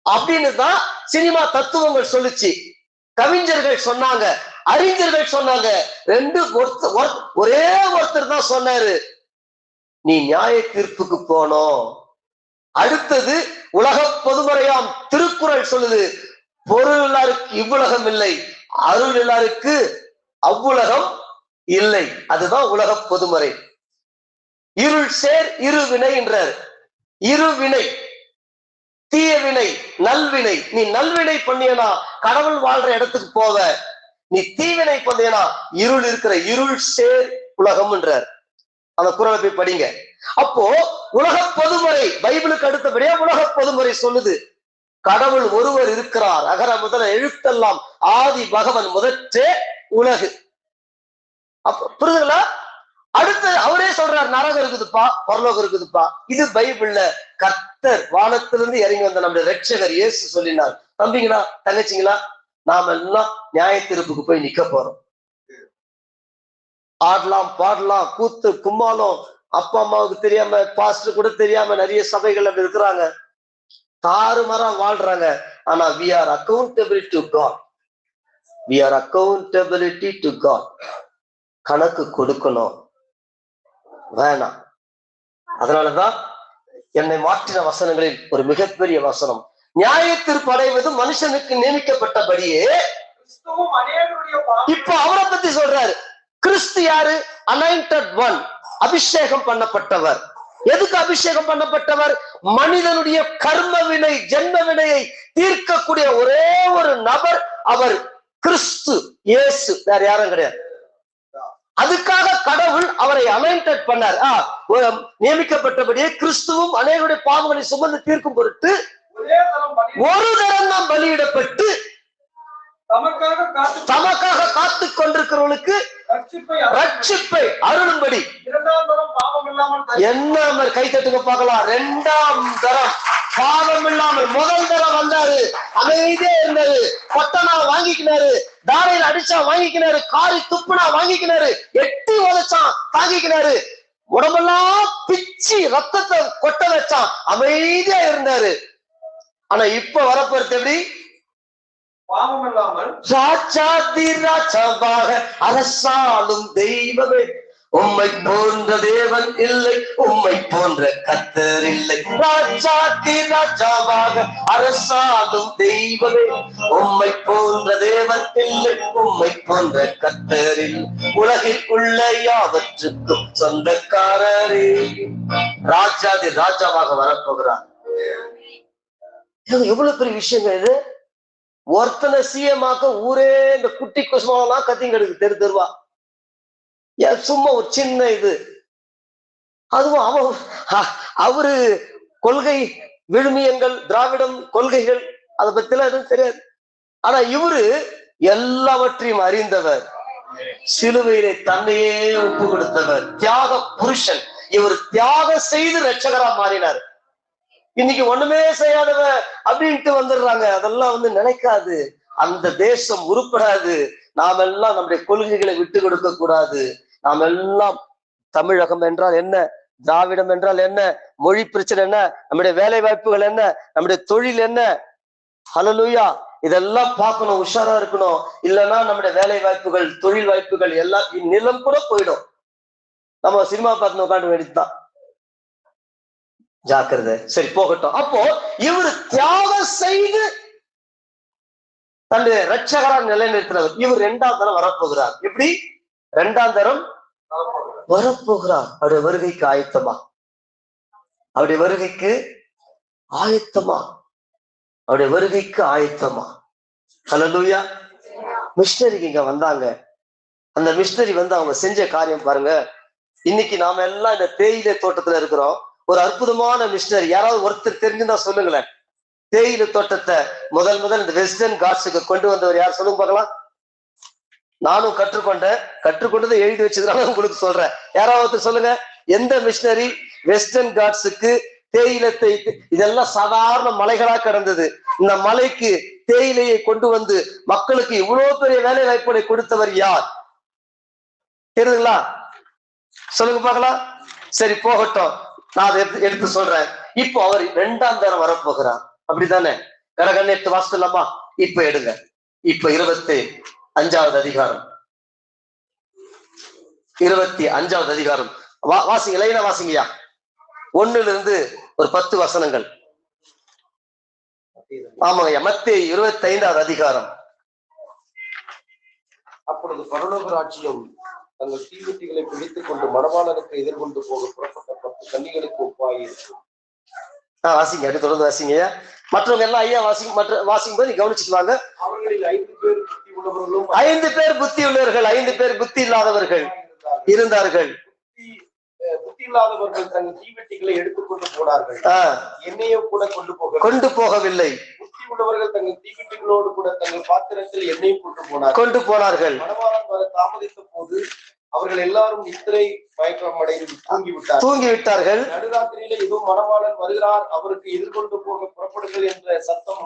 அப்படின்னு தான் சினிமா தத்துவங்கள் சொல்லுச்சு. கவிஞர்கள் சொன்னாங்க, அறிஞர்கள் சொன்னாங்க. ஒரே ஒருத்தர் தான் சொன்னாரு, நீ நியாய தீர்ப்புக்கு போனோம். அடுத்தது உலக பொதுமறையாம் திருக்குறள் சொல்லுது, பொருள் எல்லாருக்கு இவ்வுலகம் இல்லை, அருள் எல்லாருக்கு அவ்வுலகம் இல்லை. அதுதான் உலக பொதுமறை. இருள் சேர் இருவினை என்றார். இருவினை, தீய வினை, நல்வினை. நீ நல்வினை பண்ணியனா கடவுள் வாழ்ற இடத்துக்கு போவ, நீ தீவினை பண்ணியனா இருள் இருக்கிற இருள் சேர் உலகம் என்றார். அந்த குறளை போய் படிங்க. அப்போ உலக பொதுமுறை பைபிளுக்கு அடுத்தபடியா உலக பொதுமுறை சொல்லுது, கடவுள் ஒருவர் இருக்கிறார். அகர முதல எழுத்தெல்லாம் ஆதி பகவன் முதற்றே உலகு. அப்ப புரியுதுங்களா? அடுத்து அவரே சொல்றார், நரகம் இருக்குதுப்பா, பரலோகம் இருக்குதுப்பா. இது பைபிள்ல கர்த்தர் வானத்திலிருந்து இறங்கி வந்த நம்முடைய ரட்சகர் இயேசு சொல்லினார். தம்பிங்களா, தங்கச்சிங்களா, நாம எல்லாம் நியாய தீர்ப்புக்கு போய் நிக்க போறோம். ஆடலாம், பாடலாம், கூத்து கும்மாலம், அப்பா அம்மாவுக்கு தெரியாம, பாஸ்டர் கூட தெரியாம நிறைய சபைகள் அப்படி இருக்கிறாங்க, தாறுமாறா வாழ்றாங்க. ஆனா we are accountable to God. We are accountability to God. கணக்கு கொடுக்கணும், வேணாம். அதனாலதான் என்னை மாற்றின வசனங்களில் ஒரு மிகப்பெரிய வசனம், நியாயத்திற்கு அடைவது மனுஷனுக்கு நியமிக்கப்பட்டபடியே. இப்ப அவரை பத்தி சொல்றாரு. கிறிஸ்து யாரு? அனாயிண்டட் ஒன், அபிஷேகம் பண்ணப்பட்டவர். எதுக்கு அபிஷேகம் பண்ணப்பட்டவர்? மனிதனுடைய கர்ம வினை, ஜென்ம வினையை தீர்க்கக்கூடிய ஒரே ஒரு நபர் அவர் கிறிஸ்து இயேசு, வேற யாரும் கிடையாது. அதுக்காக கடவுள் அவரை அனாயிண்டட் பண்ணார். நியமிக்கப்பட்டபடியே கிறிஸ்துவும் அநேகருடைய பாவங்களை சுமந்து தீர்க்கும் பொருட்டு ஒரு தரம் நாம் பலியிடப்பட்டு தமக்காக காத்து கொண்டிருக்கிறவர்களுக்கு ரட்சிப்பை அருளும்படி. என்ன கை தட்டுங்க பார்க்கலாம். 2ஆம் தரம் பாவம் இல்லாமல். முதல் தரம் வந்தாரு, அமைதியே இருந்தது, கொட்டனா வாங்கிக்கினாரு, தாரையில் அடிச்சா வாங்கிக்கினாரு, காரி துப்புனா வாங்கிக்கினாரு, எட்டி உதைச்சான் தாங்கிக்கினாரு, உடம்பெல்லாம் பிச்சு ரத்தத்தை கொட்ட வச்சான், அமைதியா இருந்தாரு. ஆனா இப்ப வரப்போறது எப்படி? பாவம் இல்லாமல் ராஜாதி ராஜாவாக அரசாளும் தெய்வமே, உம்மை போன்ற தேவன் இல்லை, உம்மை போன்ற கர்த்தர் இல்லை. ராஜாதி ராஜாவாக அரசாளும் தெய்வமே, உம்மை போன்ற தேவன் இல்லை, உம்மை போன்ற கர்த்தர் இல்லை. உலகில் உள்ள யாவற்றுக்கும் சொந்தக்காரரே. ராஜாதி ராஜாவாக வரப்போகிறார். எவ்வளவு பெரிய விஷயங்கள் இது. ஒருத்தனை சிஎமாக்க ஊரே இந்த குட்டி குசுமாவெல்லாம் கத்திங்க தெரு தெருவா. சும்மா ஒரு சின்ன இது. அதுவும் அவரு கொள்கை விழுமியங்கள், திராவிடம் கொள்கைகள், அதை பத்திலாம் எதுவும் தெரியாது. ஆனா இவரு எல்லாவற்றையும் அறிந்தவர், சிலுவையிலே தன்னையே ஒப்பு கொடுத்தவர், தியாக புருஷன். இவர் தியாகம் செய்து ரட்சகரா மாறினார். இன்னைக்கு ஒண்ணுமே செய்யாதவ அப்படின்ட்டு வந்துடுறாங்க. அதெல்லாம் நினைக்காது. அந்த தேசம் உருப்படாது. நாம் எல்லாம் நம்முடைய கொள்கைகளை விட்டு கொடுக்க கூடாது. நாம் எல்லாம் தமிழகம் என்றால் என்ன, திராவிடம் என்றால் என்ன, மொழி பிரச்சனை என்ன, நம்முடைய வேலை வாய்ப்புகள் என்ன, நம்முடைய தொழில் என்ன, ஹல்லேலூயா, இதெல்லாம் பார்க்கணும், உஷாரா இருக்கணும். இல்லைன்னா நம்முடைய வேலை வாய்ப்புகள், தொழில் வாய்ப்புகள் எல்லாம் நிலம் கூட போயிடும். நம்ம சினிமா பார்த்து உட்காந்து வேண்டியதுதான். ஜாக்கிரதை. சரி, போகட்டும். அப்போ இவர் தியாகம் செய்து தன்னுடைய ரட்சகரா நிலைநிறுத்தினவர். இவர் 2ஆம் தரம் வரப்போகிறார். எப்படி 2ஆம் தரம் வரப்போகிறார்? அவருடைய வருகைக்கு ஆயத்தமா? அவருடைய வருகைக்கு ஆயத்தமா? அவருடைய வருகைக்கு ஆயத்தமா? ஹல்லேலூயா. மிஷனரிக்கு இங்க வந்தாங்க. அந்த மிஷனரி அவங்க செஞ்ச காரியம் பாருங்க. இன்னைக்கு நாம எல்லாம் இந்த தேயிலை தோட்டத்துல இருக்கிறோம். ஒரு அற்புதமான மிஷனரி யாராவது ஒருத்தர் தெரிஞ்சுதான் சொல்லுங்களேன். தேயிலை தோட்டத்தை முதல் இந்த வெஸ்டர்ன் காட்ஸுக்கு கொண்டு வந்தவர் யார்? சொல்லுங்க பார்க்கலாம். நானும் கற்றுக்கொண்டதை எழுதி வச்சதுனால உங்களுக்கு சொல்றேன். யாராவது சொல்லுங்க, எந்த மிஷனரி வெஸ்டர்ன் காட்ஸுக்கு தேயிலத்தை, இதெல்லாம் சாதாரண மலைகளா கிடந்தது, இந்த மலைக்கு தேயிலையை கொண்டு வந்து மக்களுக்கு இவ்வளவு பெரிய வேலை வாய்ப்புகளை கொடுத்தவர் யார்? தெரியுதுங்களா? சொல்லுங்க பார்க்கலாம். சரி, போகட்டும், நான் அதை எடுத்து சொல்றேன். இப்போ அவர் 2ஆம் தரம் வரப்போகிறார். அப்படித்தானே? கடகண்ணெட்டு வாசிக்கலாமா? இப்ப எடுங்க. இப்ப 25வது அதிகாரம், 25வது அதிகாரம் வாசிங்க. லைனா வாசிங்கயா. 1 ஒரு 10 வசனங்கள். ஆமாங்கய்யா, மத்தேயு 25வது அதிகாரம். அப்பொழுது பரலோக ராஜ்யம் தங்கள் தீவெட்டிகளை பிடித்துக் கொண்டு மணவாளனுக்கு எதிர்கொண்டு போக புறப்பட்ட 10 கன்னிகளுக்கு ஒப்பாயிருக்கும். வாசிங்க, அப்படி தொடர்ந்து வாசிங்கய்யா. மற்றவங்க எல்லாம் ஐயா வாசிக்கும் போது கவனிச்சுட்டு வாங்க. அவர்களில் 5 பேர் புத்தி உள்ளவர்களும் 5 பேர் புத்தி உள்ளவர்கள், 5 பேர் புத்தி இல்லாதவர்கள் இருந்தார்கள். புத்தி இல்லாதவர்கள் தங்கள் தீவெட்டிகளை எடுத்துக்கொண்டு போனார்கள், என்னையோ கூட கொண்டு போகவில்லை. புத்தி உள்ளவர்கள் தங்கள் தீவெட்டிகளோடு கூட தங்கள் பாத்திரத்தில் எண்ணெயும் கொண்டு போனார்கள். மணவாளன் வர தாமதித்த போது அவர்கள் எல்லாரும் நித்திரை மயக்கம் அடைந்து தூங்கிவிட்டார்கள். நடுராத்திரியில ஏதோ மணவாளன் வருகிறார், அவருக்கு எதிர்கொண்டு போக புறப்படுங்கள் என்ற சத்தம்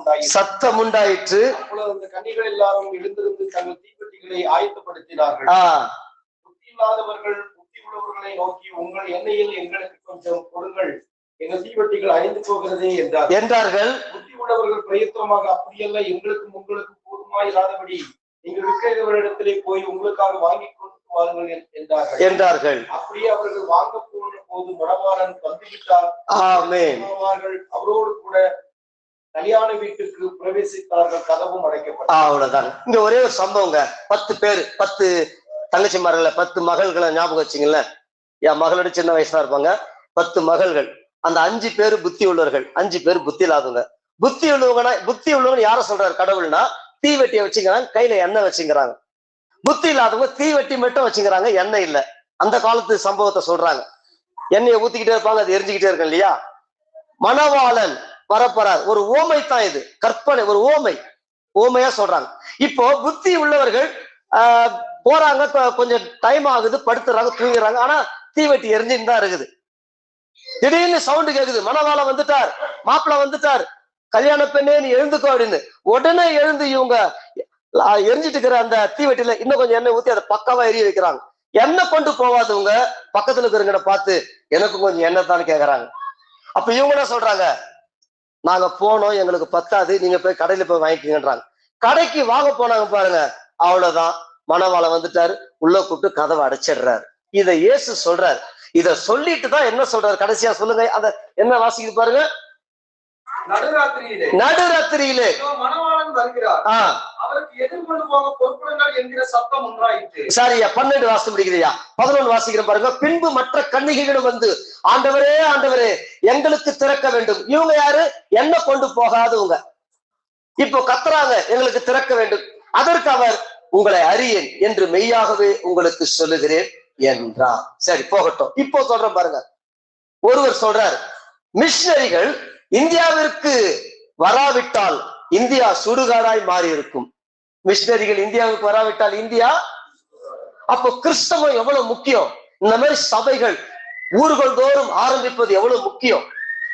உண்டாயிற்று. அப்பொழுது அந்த கன்னிகள் எல்லாரும் எழுந்திருந்து தங்கள் தீவெட்டிகளை ஆயத்தப்படுத்தினார்கள். புத்தி இல்லாதவர்கள் புத்தி உள்ளவர்களை நோக்கி, உங்கள் எண்ணெயில் எங்களுக்கு கொஞ்சம் கொடுங்கள், எங்கள் தீவெட்டிகள் அழிந்து போகிறதே என்றார்கள். புத்தி உள்ளவர்கள் பிரயத்தனமாக, அப்படியல்ல, எங்களுக்கும் உங்களுக்கு போதுமாயிராதபடி நீங்கள் விற்கிறவரிடத்திலே போய் உங்களுக்காக வாங்கி கொண்டு வாருங்கள் என்றார்கள். அப்படியே அவர்கள் வாங்க போன போது மணவாளன் வந்துவிட்டார். அவரோடு கூட கல்யாண வீட்டுக்கு பிரவேசித்தார்கள், கதவும் அடைக்கப்பட்டது. அவ்வளவுதான். இங்க ஒரே ஒரு சம்பவங்க. 10 பேர், 10 தங்கச்சிமார்கள, 10 மகள்களை ஞாபகம் வச்சிங்கல்ல. என் மகளோட சின்ன வயசா இருப்பாங்க. 10 மகள்கள். அந்த 5 பேரு புத்தி உள்ளவர்கள், 5 பேர் புத்தி இல்லாதவங்க. புத்தி உள்ளவங்க யார சொல்றாரு கடவுள்னா, தீவெட்டியை வச்சுக்கிறாங்க, கையில எண்ணெய் வச்சுக்கிறாங்க. புத்தி இல்லாதவங்க தீவெட்டி மட்டும் வச்சுக்கிறாங்க, எண்ணெய் இல்ல. அந்த காலத்து சம்பவத்தை சொல்றாங்க. எண்ணெயை ஊத்திக்கிட்டே இருப்பாங்க, அது எரிஞ்சுக்கிட்டே இருக்கும் இல்லையா. மணவாளன் வரப்போறார். ஒரு ஓமை தான் இது, கற்பனை, ஒரு ஓமையா சொல்றாங்க. இப்போ புத்தி உள்ளவர்கள் போறாங்க, கொஞ்சம் டைம் ஆகுது, படுத்துறாங்க, தூங்குறாங்க. ஆனா தீவெட்டி எரிஞ்சுன்னு தான் இருக்குது. திடீர்னு சவுண்டு கேக்குது, மணவாளன் வந்துட்டார், மாப்பிள்ள வந்துட்டார், கல்யாண பெண்ணே நீ எழுந்துக்கோ அப்படின்னு. உடனே எழுந்து இவங்க எரிஞ்சிட்டு இருக்கிற அந்த தீவெட்டில இன்னும் கொஞ்சம் எண்ணெய் ஊத்தி அதை பக்காவா எரிய வைக்கிறாங்க. எண்ணெய் கொண்டு போவாதவங்க பக்கத்துல இருக்கிறவங்க பார்த்து, எனக்கு கொஞ்சம் எண்ணெய் தான் கேக்குறாங்க. அப்ப இவங்க என்ன சொல்றாங்க, நாங்க போனோம், எங்களுக்கு பத்தாது, நீங்க போய் கடையில போய் வாங்கிக்கங்கன்றாங்க. கடைக்கு வாங்க போனாங்க பாருங்க, அவ்வளவுதான், மணவாளன் வந்துட்டாரு, உள்ள கூப்பிட்டு கதவை அடைச்சிடுறாரு. இதை இயேசு சொல்றாரு. இத சொல்லிட்டு தான் என்ன சொல்றாரு கடைசியா சொல்லுங்க, அத என்ன வாசிக்குது பாருங்க. நடுராத்திரியிலே மணவாளன் வருகிறார், அவருக்கு எதிர்கொண்டு போக பொறுப்படுங்கள் என்கிற சத்தம் உண்டாயிற்று. சரியா, 12 வாசித்து முடிக்கிறியா? 11 வாசிக்கிறேன் பாருங்க. பின்பு மற்ற கன்னிகைகளும் வந்து, ஆண்டவரே ஆண்டவரே எங்களுக்கு திறக்க வேண்டும். இவங்க யாரு? என்ன கொண்டு போகாதவங்க. இப்போ கத்துறாங்க, எங்களுக்கு திறக்க வேண்டும். அதற்கு அவர், உங்களை அறியேன் என்று மெய்யாகவே உங்களுக்கு சொல்லுகிறேன் என்றார். சரி, போகட்டும். இப்போ சொல்றேன் பாருங்க. ஒருவர் சொல்றார், மிஷனரிகள் இந்தியாவிற்கு வராவிட்டால் இந்தியா சுடுகாடாய் மாறி இருக்கும். மிஷனரிகள் இந்தியாவுக்கு வராவிட்டால் இந்தியா, அப்போ கிறிஸ்தவம் எவ்வளவு முக்கியம். இந்த மாதிரி சபைகள் ஊர்கள் தோறும் ஆரம்பிப்பது எவ்வளவு முக்கியம்.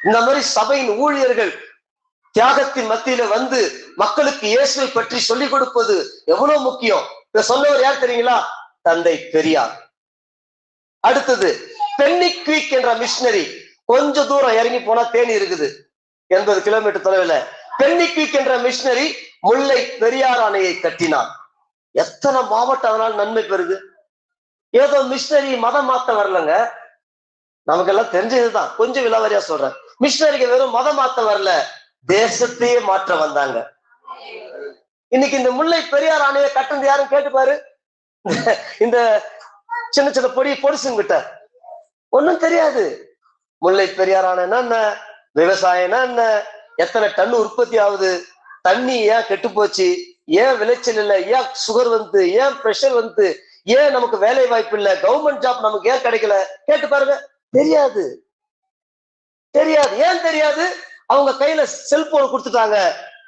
இந்த மாதிரி சபையின் ஊழியர்கள் தியாகத்தின் மத்தியில வந்து மக்களுக்கு இயேசுவை பற்றி சொல்லிக் கொடுப்பது எவ்வளவு முக்கியம். இத சொன்னவர் யார் தெரியுங்களா? தந்தை பெரியார். அடுத்தது பென்னி குயிக் என்ற மிஷனரி. கொஞ்ச தூரம் இறங்கி போனா தேனி இருக்குது, 80 கிலோமீட்டர் தொலைவில். பென்னி குயிக் என்ற மிஷனரி முல்லை பெரியார் அணையை கட்டினார். எத்தனை மாவட்டம் அதனால் நன்மை பெறுது. ஏதோ மிஷனரி மதம் மாத்த வரலங்க, நமக்கெல்லாம் தெரிஞ்சதுதான், கொஞ்சம் விலாவரியா சொல்றேன். மிஷனரிக்கு வெறும் மதம் மாத்த வரல, தேசத்தையே மாற்ற வந்தாங்க. இன்னைக்கு இந்த முல்லை பெரியார் அணையை கட்டுறது யாரும் கேட்டு பாரு. இந்த சின்ன சின்ன பொடிசுங்கிட்ட ஒன்னும் தெரியாது. முல்லை பெரியார் அணை என்ன, விவசாயம்னா என்ன, எத்தனை டன் உற்பத்தி ஆகுது, தண்ணி ஏன் கெட்டு போச்சு, ஏன் விளைச்சல் இல்லை, ஏன் சுகர் வந்து, ஏன் பிரஷர் வந்து, ஏன் நமக்கு வேலை வாய்ப்பு இல்லை, கவர்மெண்ட் ஜாப் நமக்கு ஏன் கிடைக்கல, கேட்டு பாருங்க. தெரியாது. ஏன் தெரியாது? அவங்க கையில செல்போன் கொடுத்துட்டாங்க,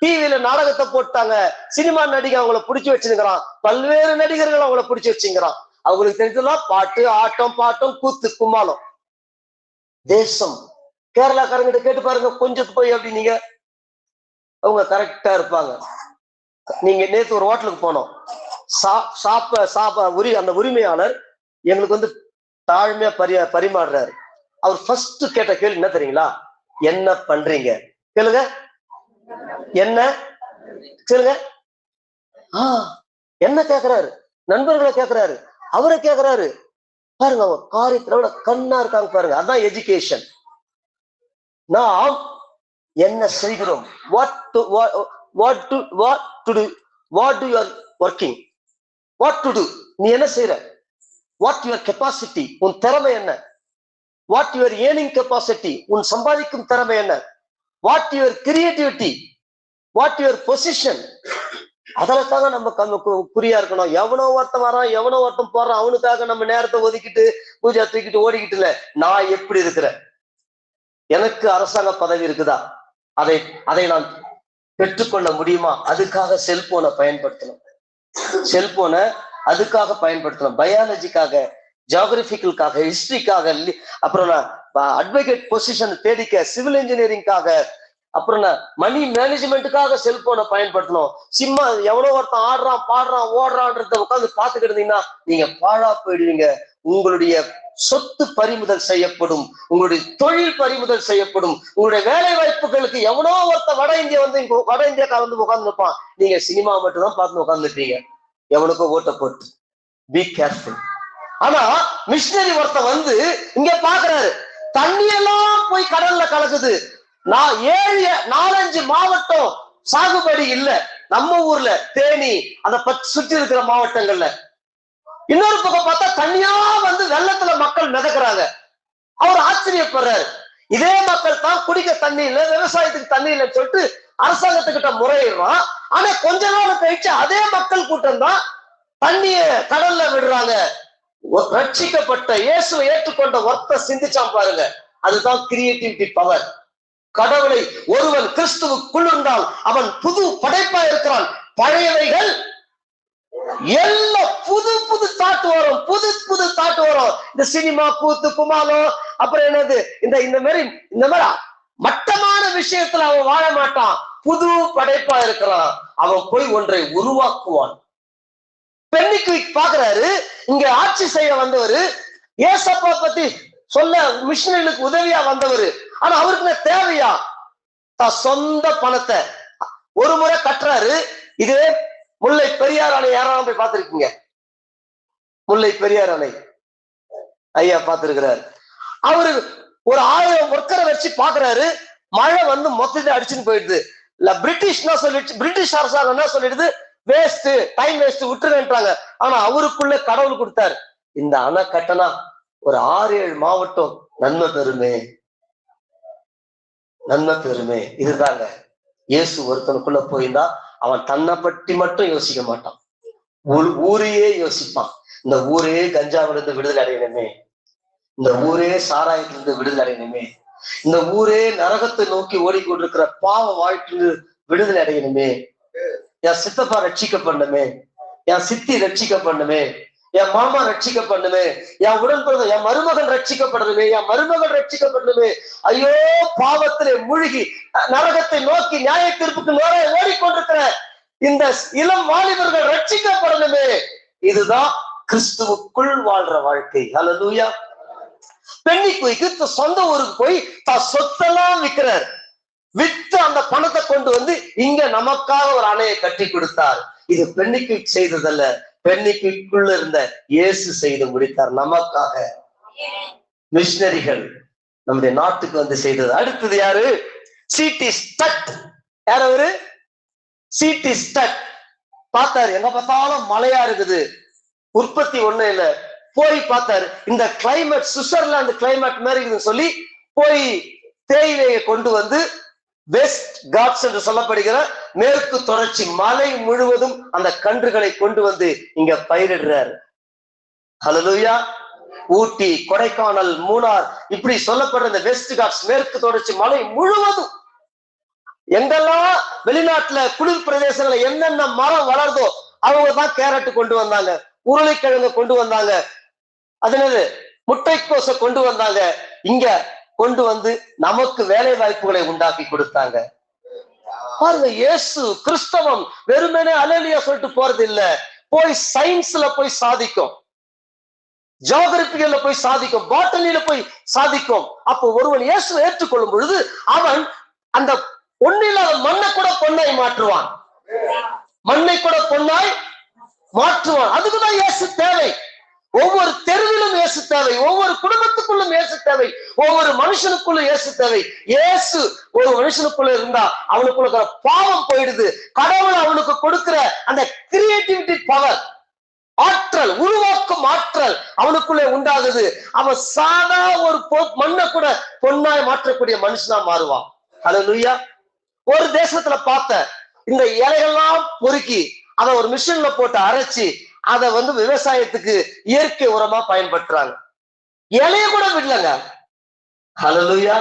டிவியில நாடகத்தை போட்டாங்க, சினிமா நடிகை அவங்கள பிடிச்சி வச்சுக்கிறான், பல்வேறு நடிகர்கள் அவங்கள பிடிச்சி வச்சுக்கிறான். அவங்களுக்கு தெரிஞ்சதெல்லாம் பாட்டு, ஆட்டம், பாட்டம், கூத்து, கும்மாளம். தேசம் கேரளாக்காரங்கிட்ட கேட்டு பாருங்க, கொஞ்சம் போய் அப்படி நீங்க, அவங்க கரெக்டா இருப்பாங்க. நீங்க நேத்து ஒரு ஹோட்டலுக்கு போனோம், அந்த உரிமையாளர் எங்களுக்கு வந்து தாழ்மையா பரிமாறுறாரு. அவர் ஃபர்ஸ்ட் கேட்ட கேள்வி என்ன தெரியுங்களா? என்ன பண்றீங்க கேளுங்க. என்ன சொல்லுங்க. என்ன கேக்குறாரு? நண்பர்களை கேக்குறாரு, அவரை கேக்குறாரு. பாருங்க, அவங்க காரியத்துல கண்ணா இருக்காங்க பாருங்க. அதான் எஜுகேஷன். நாம் என்ன செய்கிறோம்? what to do, what do you are working, what to do, நீ என்ன செய்யற, what your capacity, உன் திறமை என்ன, what your earning capacity, உன் சம்பாதிக்கும் திறமை என்ன, what your creativity, what your position, அதற்காக நம்ம குறியா இருக்கணும். எவனோ ஒருத்தன் வரான், எவனோ ஒருத்தன் போறான், அவனுக்காக நம்ம நேரத்தை ஒதுக்கிட்டு பூஜை தூக்கிட்டு ஓடிக்கிட்டு இல்ல. நான் எப்படி இருக்கிறேன்? எனக்கு அரசாங்க பதவி இருக்குதா? அதை அதை நான் பெற்றுக்கொள்ள முடியுமா? அதுக்காக செல்போனை பயன்படுத்தணும். செல்போனை அதுக்காக பயன்படுத்தணும். பயாலஜிக்காக, ஜியோகிராபிக்கலுக்காக, ஹிஸ்டரிக்காக, அப்புறம் அட்வொகேட் பொசிஷன் தேடிக்க, சிவில் இன்ஜினியரிங்காக, அப்புறம் மணி மேனேஜ்மெண்ட்டுக்காக செல்போனை பயன்படுத்தணும். சும்மா எவ்வளோ ஒருத்தன் ஆடுறான், பாடுறான், ஓடுறான்றத உட்காந்து பார்த்துக்கிட்டு இருந்தீங்கன்னா நீங்க பாழா போயிடுவீங்க. உங்களுடைய சொத்து பறிமுதல் செய்யப்படும், உங்களுடைய தொழில் பறிமுதல் செய்யப்படும், உங்களுடைய வேலை வாய்ப்புகளுக்கு எவனோ ஒருத்த வட இந்தியாக்கார வந்து உட்கார்ந்து நிற்பான். நீங்க சினிமா மட்டும் தான் பார்த்து உட்கார்ந்துட்டீங்க, எவனுக்கோ ஓட்ட போட்டு. Be careful. ஆனா மிஷினரி ஒருத்த வந்து இங்க பாக்குறாரு, தண்ணியெல்லாம் போய் கடல்ல கலக்குது. நான் 4-5 மாவட்டம் சாகுபடி இல்ல நம்ம ஊர்ல, தேனி அந்த சுற்றி இருக்கிற மாவட்டங்கள்ல. இன்னொரு பக்கம் பார்த்தா தண்ணியா வந்து வெள்ளத்துல மக்கள் மிதக்குறாங்க. அவர் ஆச்சரியப்படுறாரு. இதே மக்கள் தான் குடிக்க தண்ணி இல்லை, விவசாயத்துக்கு தண்ணி இல்லைன்னு சொல்லிட்டு அரசாங்கத்துக்கிட்ட முறையிடுறான். ஆனா கொஞ்ச நாள் கழிச்சு அதே மக்கள் கூட்டம் தான் தண்ணிய கடல்ல விடுறாங்க. ரட்சிக்கப்பட்ட இயேசுவை ஏற்றுக்கொண்ட ஒருத்த சிந்திச்சான் பாருங்க. அதுதான் கிரியேட்டிவிட்டி பவர். கடவுளை ஒருவன் கிறிஸ்துவுக்குள் இருந்தால் அவன் புது படைப்பா இருக்கிறான். பழையவைகள் எல்லாம் புது தாட்டு வரும், புது தாட்டு வரும். இந்த சினிமா, கூத்து, குமாலம், அப்புறம் என்னது இந்த மாதிரி மட்டமான விஷயத்துல அவன் வாழ மாட்டான். புது படைப்பா இருக்கிறான். அவன் போய் ஒன்றை உருவாக்குவான். பெண்ணிக்கு பாக்குறாரு, இங்க ஆட்சி செய்ய வந்தவர், ஏசப்பா பத்தி சொல்ல மிஷினரிகளுக்கு உதவியா வந்தவர். ஆனா அவருக்கு தேவையா? தான் சொந்த பணத்தை ஒரு முறை கட்டுறாரு. இதே முல்லை பெரியார் அணை யாராலும் போய் பார்த்திருக்கீங்க? முல்லை பெரியார் அணை ஐயா பார்த்திருக்கிறாரு. அவரு ஒரு 1000 ஒர்க்கரை வச்சு பாக்குறாரு. மழை வந்து மொத்தத்தை அடிச்சுன்னு போயிடுது. இல்ல பிரிட்டிஷ் அரசாங்கம் என்ன சொல்லிடுது? வேஸ்ட், டைம் வேஸ்ட், விட்டுருன்றாங்க. ஆனா அவருக்குள்ள கடவுள் கொடுத்தாரு, இந்த அணை கட்டணா ஒரு 6-7 மாவட்டம் நன்மை பெறுமே, நன்மை பெறுமே. இதுதாங்க இயேசு ஒருத்தனுக்குள்ள போயிருந்தா அவன் தன்னை பற்றி மட்டும் யோசிக்க மாட்டான், ஊரையே யோசிப்பான். இந்த ஊரே கஞ்சாவிலிருந்து விடுதலை அடையணுமே, இந்த ஊரே சாராயத்திலிருந்து விடுதலை அடையணுமே, இந்த ஊரே நரகத்தை நோக்கி ஓடிக்கொண்டிருக்கிற பாவ வாழ்க்கையிலிருந்து விடுதலை அடையணுமே, என் சித்தப்பா ரட்சிக்கப்படணுமே, என் சித்தி ரட்சிக்கப்படணுமே, என் மாமா ரட்சிக்கப்படணுமே, என் உடன்பிறந்த என் மருமகன் ரட்சிக்கப்படணுமே, என் மருமகன் ரட்சிக்கப்படணுமே. ஐயோ, பாவத்திலே மூழ்கி நரகத்தை நோக்கி நியாய தீர்ப்புக்கு ஓடிக்கொண்டிருக்கிற இந்த இளம் வாலிபர்கள் ரட்சிக்கப்படணுமே. இதுதான் கிறிஸ்துவுக்குள் வாழ்ற வாழ்க்கை. ஹல்லேலூயா. பெண்ணிக்கு சொந்த ஊருக்கு போய் தான் சொத்தெல்லாம் விற்கிறார். வித்து அந்த பணத்தை கொண்டு வந்து இங்க நமக்காக ஒரு அணையை கட்டி கொடுத்தார். இது பெண்ணிக்கு செய்ததல்ல, பெண்ணிக்குள்ள இருந்த இயேசு செய்து முடித்தார் நமக்காக. மிஷினரிகள் நம்முடைய நாட்டுக்கு வந்து செய்தது. அடுத்தது யாரு? C T Studd. யார் அவரு? C T Studd. பார்த்தாரு, எங்க பார்த்தாலும் மழையா இருக்குது, உற்பத்தி ஒண்ணும் இல்லை. போய் பார்த்தாரு, இந்த கிளைமேட் சுவிட்சர்லாந்து கிளைமேட் மாதிரி இருக்குதுன்னு சொல்லி போய் தேயிலையை கொண்டு வந்து வெஸ்ட் காட்ஸ் என்று சொல்லப்படுகிற மேற்கு தொடர்ச்சி மலை முழுவதும் அந்த கன்றுகளை கொண்டு வந்து இங்க பயிரிடுறாரு. ஹல்லேலூயா. ஊட்டி, கொடைக்கானல், மூணார், இப்படி சொல்லப்படுற இந்த வெஸ்ட் காட்ஸ் மேற்கு தொடர்ச்சி மலை முழுவதும் எங்கெல்லாம் வெளிநாட்டுல குளிர் பிரதேசங்களை என்னென்ன மரம் வளர்தோ அவங்க தான் கேரட் கொண்டு வந்தாங்க, உருளைக்கிழங்கு கொண்டு வந்தாங்க, அதனது முட்டைக்கோசை கொண்டு வந்தாங்க. இங்க கொண்டு வந்து நமக்கு வேலை வாய்ப்புகளை உண்டாக்கி கொடுத்தாங்க. பாருங்க, இயேசு கிறிஸ்தவம் வெறுமனே அல்லேலூயா சொல்லிட்டு போறது இல்ல, போய் சயின்ஸ்ல போய் சாதிக்கும், ஜியோகிராபிக்கல்ல போய் சாதிக்கும், பாட்டனில போய் சாதிக்கும். அப்போ ஒருவன் இயேசுவை ஏற்றுக்கொள்ளும் பொழுது அவன் அந்த பொன்னில்லாத மண்ணை கூட பொன்னாய் மாற்றுவான், மண்ணை கூட பொன்னாய் மாற்றுவான். அதுக்குதான் இயேசு தேவை. ஒவ்வொரு தெருவிலும் இயேசு தேவை, ஒவ்வொரு குடும்பத்துக்குள்ளும் இயேசு தேவை, ஒவ்வொரு மனுஷனுக்குள்ள இயேசு தேவை. இயேசு ஒரு மனுஷனுக்குள்ள இருந்தா அவனுக்குள்ள பாவம் போயிடுது. கடவுள் அவனுக்கு கொடுக்கிற அந்த கிரியேட்டிவிட்டி பவர், ஆற்றல், உருவாக்கும் ஆற்றல் அவனுக்குள்ளே உண்டாகுது. அவன் சாதா ஒரு மண்ணை கூட பொன்னாய் மாற்றக்கூடிய மனுஷனா மாறுவான். ஹல்லேலூயா. ஒரு தேசத்துல பார்த்த இந்த இலைகள்லாம் பொறுக்கி அதை ஒரு மிஷின்ல போட்டு அரைச்சி அதை விவசாயத்துக்கு இயற்கை உரமா பயன்படுத்துறாங்க. இலைய கூட விடலங்க. ஹல்லேலூயா.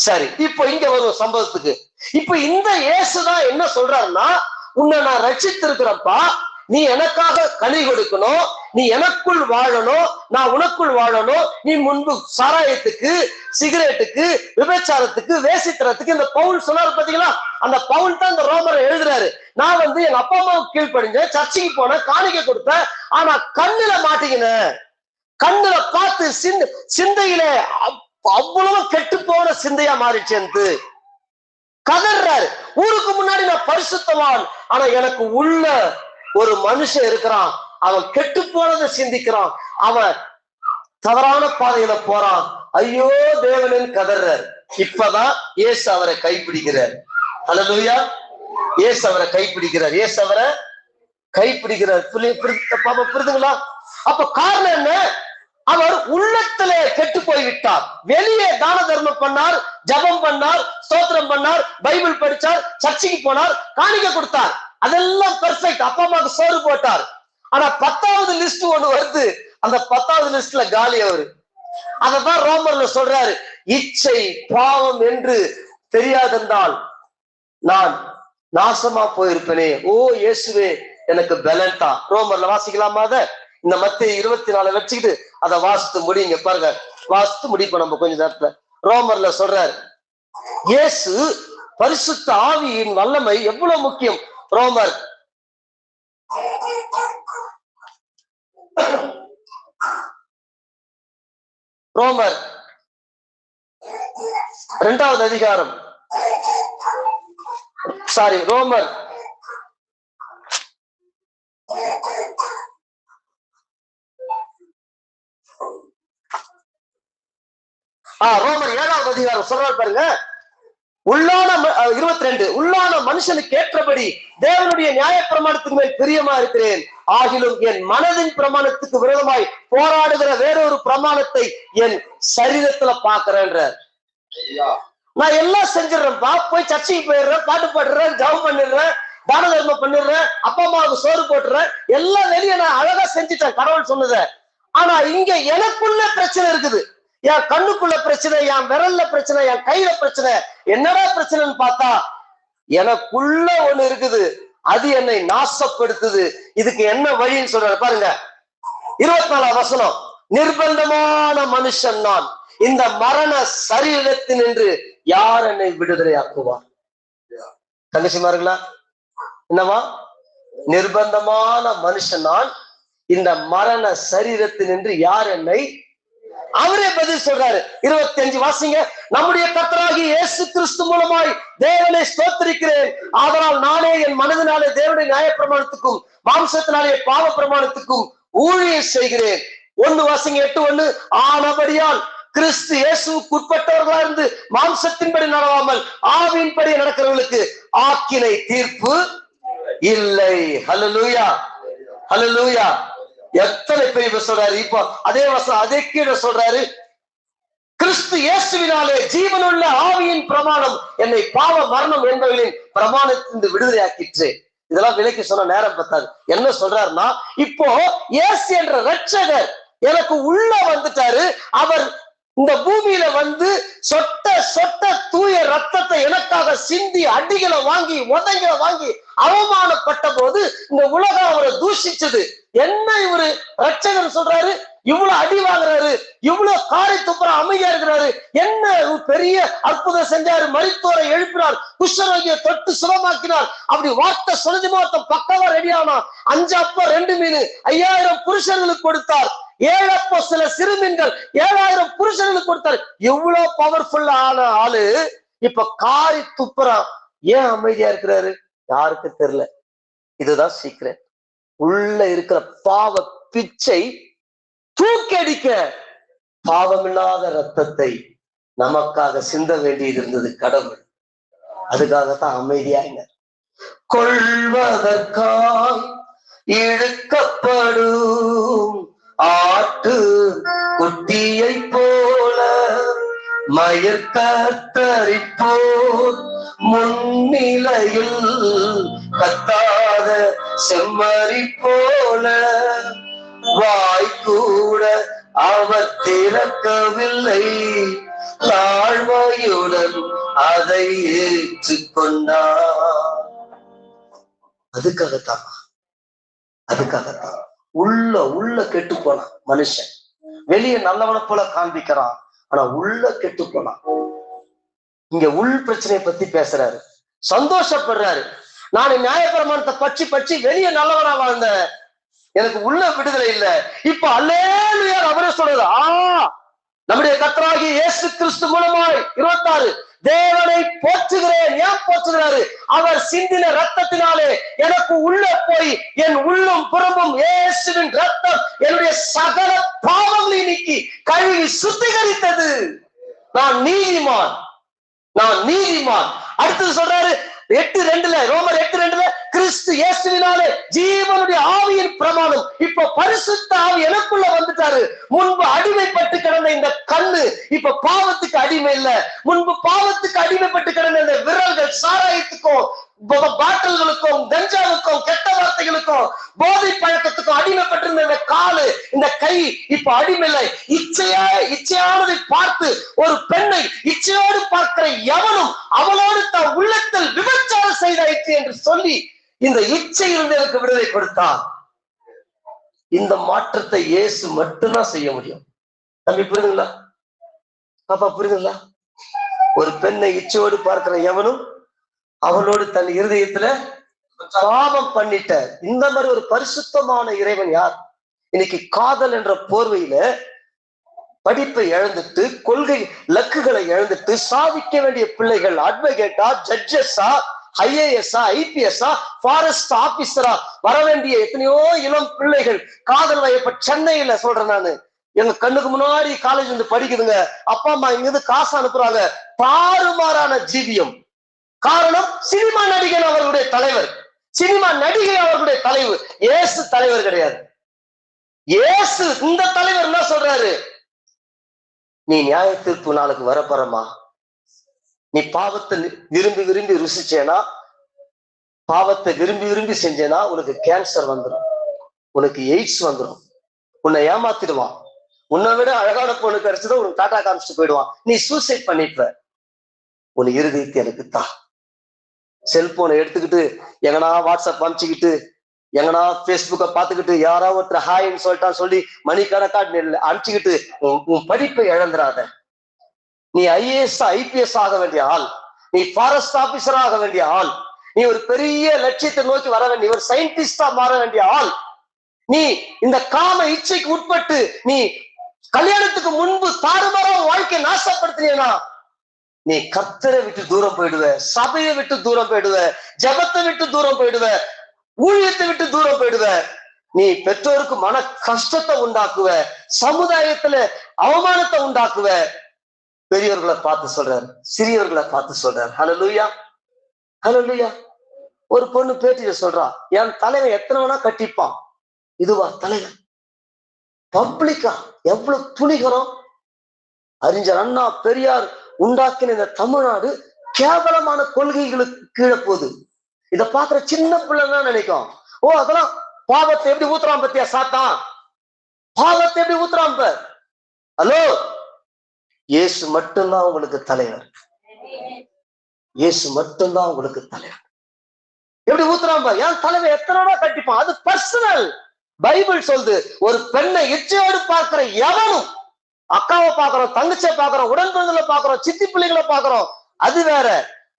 சரி, இப்போ இங்க வரும் சம்பவத்துக்கு. இப்ப இந்த இயேசுதான் என்ன சொல்றாருன்னா, உன்னை நான் ரட்சித்திருக்கிறப்பா, நீ எனக்காக கனி கொடுக்கணும், நீ எனக்குள் வாழணும், நான் உனக்குள் வாழணும். நீ முன்பு சாராயத்துக்கு, சிகரெட்டுக்கு, விபச்சாரத்துக்கு, வேசித்தனத்துக்கு இந்த பவுல் சொன்னாரு பாத்தீங்களா, அந்த பவுல் தான் இந்த ரோமரை எழுதுறாரு. நான் எங்க அப்பா அம்மாவுக்கு கீழ்ப்படிஞ்சேன், சர்ச்சைக்கு போனேன், காணிக்கை கொடுத்தேன், ஆனா கண்ணுல மாட்டீங்கன்னு, கண்ணுல பார்த்து சிந்தையில அவ்வளவு கெட்டு போன சிந்தையா மாறிச்சு. கதறாரு. ஊருக்கு முன்னாடி நான் பரிசுத்தவான், ஆனா எனக்கு உள்ள ஒரு மனுஷன் இருக்கிறான், அவன் கெட்டு போனதை சிந்திக்கிறான், அவன் தவறான பாதையில போறான், ஐயோ தேவனின் கதறார். இப்பதான் இயேசு அவரை கைப்பிடிக்கிறார். ஹல்லேலூயா. இயேசு அவரை கைப்பிடிக்கிறார். இயேசு அவரை கைப்பிடிக்கிறார். புரியுதுங்களா? அப்ப காரணம் என்ன? அவர் உள்ளத்திலே கெட்டு போய்விட்டார். வெளியே தான தர்மம் பண்ணார், ஜபம் பண்ணார், ஸ்தோத்திரம் பண்ணார், பைபிள் படிச்சார், சர்ச்சைக்கு போனார், காணிக்கை கொடுத்தார், அதெல்லாம் பெர்ஃபெக்ட். அப்பா அம்மாவுக்கு சோறு போட்டார். ஆனா 10வது லிஸ்ட் ஒண்ணு வருது, அந்த 10வது லிஸ்ட்ல காலி அவரு. அததான் ரோமர்ல சொல்றாரு, இச்சை பாவம் என்று தெரியாதென்றால் நான் நாசமா போயிருப்பேனே. ஓ இயேசுவே எனக்கு பலன்டா. ரோமர்ல வாசிக்கலாமா? அத இந்த மத்தேயு 24 வச்சுக்கிட்டு அதை வாசித்து முடியுங்க. பாருங்க, வாசித்து முடிப்போம் நம்ம கொஞ்ச நேரத்துல. ரோமர்ல சொல்றாரு, இயேசு பரிசுத்த ஆவியின் வல்லமை எவ்வளவு முக்கியம். ரோமர் 2வது அதிகாரம், ரோமர் 7வது அதிகாரம் சொல்றாரு பாருங்க. உள்ளான 22 உள்ளான மனுஷனுக்கு ஏற்றபடி தேவனுடைய நியாய பிரமாணத்துக்கு மேல் பிரியமா இருக்கிறேன், ஆகிலும் என் மனதின் பிரமாணத்துக்கு விரோதமாய் போராடுகிற வேறொரு பிரமாணத்தை என் சரீரத்துல பாக்குறேன்ற. நான் எல்லாம் செஞ்சிடறேன்ப்பா, போய் சர்ச்சைக்கு போயிடுறேன், பாட்டு பாடுறேன், ஜபம் பண்ணிடுறேன், தான தர்மம் பண்ணிடுறேன், அப்பா அம்மாவுக்கு சோறு போட்டுறேன், எல்லாம் வெளியே நான் அழகா செஞ்சுட்டேன் கடவுள் சொன்னத. ஆனா இங்க எனக்குள்ள பிரச்சனை இருக்குது. என் கண்ணுக்குள்ள பிரச்சனை, என் விரல்ல பிரச்சனை, என் கையில பிரச்சனை. என்னடா பிரச்சனைன்னு பார்த்தா எனக்குள்ள ஒண்ணு இருக்குது, அது என்னை நாசப்படுத்துது. இதுக்கு என்ன வழின்னு சொல்றாரு பாருங்க. 24வது வசனம், நிர்பந்தமான மனுஷன் நான், இந்த மரண சரீரத்தினின்று யார் என்னை விடுதலையாக்குவார்? தங்கச்சிமார்களா, என்னவா? நிர்பந்தமான மனுஷன் நான், இந்த மரண சரீரத்தினின்று யார் என்னை, அவரே பதில் சொல்றாரு. 25 வாசிங்க. நம்முடைய கர்த்தராகிய இயேசு கிறிஸ்து மூலமாய் தேவனை ஸ்தோத்திரிக்கிறேன், ஆதலால் நானே என் மனதினாலே தேவனுடைய நியாய பிரமாணத்துக்கும் மாம்சத்தினாலே பாவ பிரமாணத்துக்கும் ஊழியம் செய்கிறேன். 1 வாசிங்க 8:1. ஆனபடியால் கிறிஸ்து இயேசுவுக்கு உட்பட்டவர்களா இருந்து மாம்சத்தின்படி நடவாமல் ஆவியின்படி நடக்கிறவர்களுக்கு ஆக்கினை தீர்ப்பு இல்லை. ஹல்லேலூயா, ஹல்லேலூயா. எத்தனை பெரிய சொல்றாரு. இப்போ அதே வசனம் அதே கீழே சொல்றாரு, கிறிஸ்து இயேசுவினாலே ஜீவனுள்ள ஆவியின் பிரமாணம் என்னை பாவ மரணம் என்பவர்களின் பிரமாணத்திலிருந்து விடுதலையாக்கிற்று. இதெல்லாம் விலைக்கு சொன்ன நேரம் பத்தாது. என்ன சொல்றாருன்னா, இப்போ இயேசு என்ற ரட்சகர் எனக்கு உள்ள வந்துட்டாரு. அவர் இந்த பூமியில சொட்ட சொட்ட தூய ரத்தத்தை எனக்காக சிந்தி அடிகளை வாங்கி உதைகளை வாங்கி அவமானப்பட்ட போது இந்த உலகம் அவரை தூஷிச்சது. என்ன இவரு ரட்சகர் சொல்றாரு, இவ்வளவு அடி வாங்குறாரு, இவ்வளவு காரை துப்புற அமைதியா இருக்கிறாரு, என்ன பெரிய அற்புதம் செஞ்சாரு, மரித்தோரை எழுப்பினார், குஷ்டரோகியை தொட்டு சுகமாக்கினார். அப்படி வார்த்தை சொல்லி மொத்தம் பக்கவா ரெடியானா. 5 அப்பம் 2 மீன் 5000 புருஷர்களுக்கு கொடுத்தார். 7 அப்போ சில சிறுமீன்கள் 7000 புருஷர்களுக்கு கொடுத்தாரு. எவ்வளவு பவர்ஃபுல் ஆன ஆளு இப்ப காரி துப்புறான். ஏன் அமைதியா இருக்கிறாரு? யாருக்கு தெரியல. இதுதான் சீக்கிரம். உள்ள இருக்கிற பாவ பிச்சை தூக்கடிக்க பாவமில்லாத ரத்தத்தை நமக்காக சிந்த வேண்டியது இருந்தது கடவுள். அதுக்காகத்தான் அமைதியாங்க. கொள்வதற்காய் இழுக்கப்படும் ஆட்டு குட்டியை போல மயக்கத்தரிப்போர் முன்னிலையில் கத்தாத செம்மறி போல வாய்க்கூட அவர் திறக்கவில்லை, தாழ்மையுடன் அதை ஏற்றுக்கொண்டார். அதுக்காகத்தான் உள்ள கெட்டு போனான் மனுஷன். வெளியே நல்லவனை போல காண்பிக்கிறான், ஆனா உள்ள கெட்டு போனான். இங்க உள் பிரச்சனையை பத்தி பேசுறாரு, சந்தோஷப்படுறாரு. நான் நியாயப்பிரமாணத்தை பற்றி வெளியே நல்லவனா வாழ்ந்தேன், எனக்கு உள்ள விடுதலை இல்லை. இப்ப அல்லேலூயா அவரே சொல்றாரு, நம்முடைய கர்த்தராகிய இயேசு கிறிஸ்து மூலமாய் 26 தேவனை போற்றுகிறேன். ஏன் போற்றுகிறாரு? அவர் சிந்தின ரத்தத்தினாலே எனக்கு உள்ள போய் என் உள்ளும் புறமும் இயேசுவின் ரத்தம் என்னுடைய சகல பாவங்களை நீக்கி கழுவி சுத்திகரித்தது. நான் நீதிமான். அடுத்தது சொல்றாரு 8:2 ரோமர் 8:2 கிறிஸ்து இயேசுவினாலே ஜீவனுடைய ஆவியின் பிரமாணம். இப்ப பரிசுத்த ஆவி எனக்குள்ள வந்துட்டாரு. முன்பு அடிமைப்பட்டு கிடந்த இந்த கண்ணு இப்ப பாவத்துக்கு அடிமை இல்ல. முன்பு பாவத்துக்கு அடிமைப்பட்டு கிடந்த இந்த விரல்கள் சாராயத்துக்கும் பாட்டில்களுக்கும் கஞ்சாவுக்கும் கெட்ட வார்த்தைகளுக்கும் போதை பழக்கத்துக்கும் அடிமைப்பட்டிருந்த இந்த காலு இந்த கை இப்ப அடிமை இல்லை. இச்சையானதை பார்த்து ஒரு பெண்ணை இச்சையோடு பார்க்கிற எவனும் அவளோடு தன் உள்ளத்தில் விபச்சாரம் செய்தாயிற்று என்று சொல்லி இந்த இச்சையிலிருந்து எனக்கு விடுதலை கொடுத்தார். இந்த மாற்றத்தை இயேசு மட்டும்தான் செய்ய முடியும். தம்பி புரியுதுங்களா? பாப்பா புரியுதுங்களா? ஒரு பெண்ணை இச்சையோடு பார்க்கிற எவனும் அவளோடு தன் இருதயத்துல பாவம் பண்ணிட்ட இந்த மாதிரி ஒரு பரிசுத்தமான இறைவன் யார்? இன்னைக்கு காதல் என்ற போர்வையில படிப்பை இழந்துட்டு கொள்கை லக்குகளை இழந்துட்டு சாதிக்க வேண்டிய பிள்ளைகள் அட்வொகேட்டா, ஜட்ஜஸா, ஐஏஎஸ்ஆ, ஐபிஎஸ்ஆ, ஃபாரஸ்ட் ஆபீசரா வர வேண்டிய எத்தனையோ இளம் பிள்ளைகள் காதல் வயப்ப சென்னையில சொல்றேன் நானு. எங்க கண்ணுக்கு முன்னாடி காலேஜ் வந்து படிக்குதுங்க. அப்பா அம்மா இங்கிருந்து காசு அனுப்புறாங்க. தாறுமாறான ஜீவியம். காரணம், சினிமா நடிகன் அவர்களுடைய தலைவர், சினிமா நடிகை அவர்களுடைய தலைவர். இயேசு தலைவர் கிடையாது. இயேசு இந்த தலைவர் என்ன சொல்றாரு? நீ நியாய தீர்ப்பு நாளுக்கு வரப்போறமா? நீ பாவத்தை விரும்பி ருசிச்சேனா, பாவத்தை விரும்பி செஞ்சேனா உனக்கு கேன்சர் வந்துடும், உனக்கு எய்ட்ஸ் வந்துடும், உன்னை ஏமாத்திடுவான். உன்னை விட அழகான பொண்ணு கிடைச்சதும் உனக்கு டாட்டா காமிச்சிட்டு போயிடுவான். நீ சூசைட் பண்ணிப்ப. உன் இருதயத்தை எனக்கு தான். செல்போனை எடுத்துக்கிட்டு எங்கனா வாட்ஸ்அப் அனுப்பிச்சுக்கிட்டு எங்கனா பேஸ்புக்கை பார்த்துக்கிட்டு யாராவது ஒருத்தர் ஹாய்ன்னு சொல்லிட்டான்னு சொல்லி மணிக்கணக்கா அனுப்பிச்சுக்கிட்டு உன் படிப்பை இழந்துடாத. நீ ஐஏஎஸ் ஐபிஎஸ் ஆக வேண்டிய ஆள், நீ ஃபாரஸ்ட் ஆபீசர் ஆக வேண்டிய ஆள், நீ ஒரு பெரிய லட்சியத்தை நோக்கி வர வேண்டிய ஒரு சயின்டிஸ்டா மாற வேண்டிய ஆள். நீ இந்த காம இச்சைக்கு உட்பட்டு நீ கல்யாணத்துக்கு முன்பு தாறுமாறா வாழ்க்கையை நாசப்படுத்தினா நீ கர்த்தரை விட்டு தூரம் போயிடுவ, சபையை விட்டு தூரம் போயிடுவ, ஜபத்தை விட்டு தூரம் போயிடுவ, ஊழியத்தை விட்டு தூரம் போயிடுவ. நீ பெற்றோருக்கு மன கஷ்டத்தை உண்டாக்குவ, சமுதாயத்துல அவமானத்தை உண்டாக்குவ. பெரியவர்களை பார்த்து சொல்றாரு, சிறியவர்களை பார்த்து சொல்றாரு. ஹல்லேலூயா, ஹல்லேலூயா. ஒரு பொண்ணு பேட்டியில சொல்றா, என் தலைவன் எத்தனை வேணா கட்டிப்பான், இதுவா தலைவன்? பப்ளிக்கா எவ்வளவு துணிகரம்! அறிஞர் அண்ணா பெரியார் உண்டாக்கின இந்த தமிழ்நாடு கேவலமான கொள்கைகளுக்கு கீழே போகுது. இத பாக்குற சின்ன பிள்ளைதான் நினைக்கும், ஓ அதெல்லாம் பாவத்தை எப்படி ஊத்துறான் பத்தியா சாத்தான், பாவத்தை எப்படி ஊத்துறான். ஹலோ, இயேசு மட்டும்தான் உங்களுக்கு தலைவர். இயேசு மட்டும்தான் உங்களுக்கு தலைவர். எப்படி ஊத்துறான்? என் தலைவர் எத்தனை கட்டிப்பான், அது பர்சனல். பைபிள் சொல்லுது, ஒரு பெண்ணை இச்சையோடு பார்க்கிற எவனும், அக்காவை பாக்குறோம், தங்கச்சியை பாக்குறோம், உடன்பிறந்தலை பாக்குறோம், சித்தி பிள்ளைகளை பாக்குறோம், அது வேற.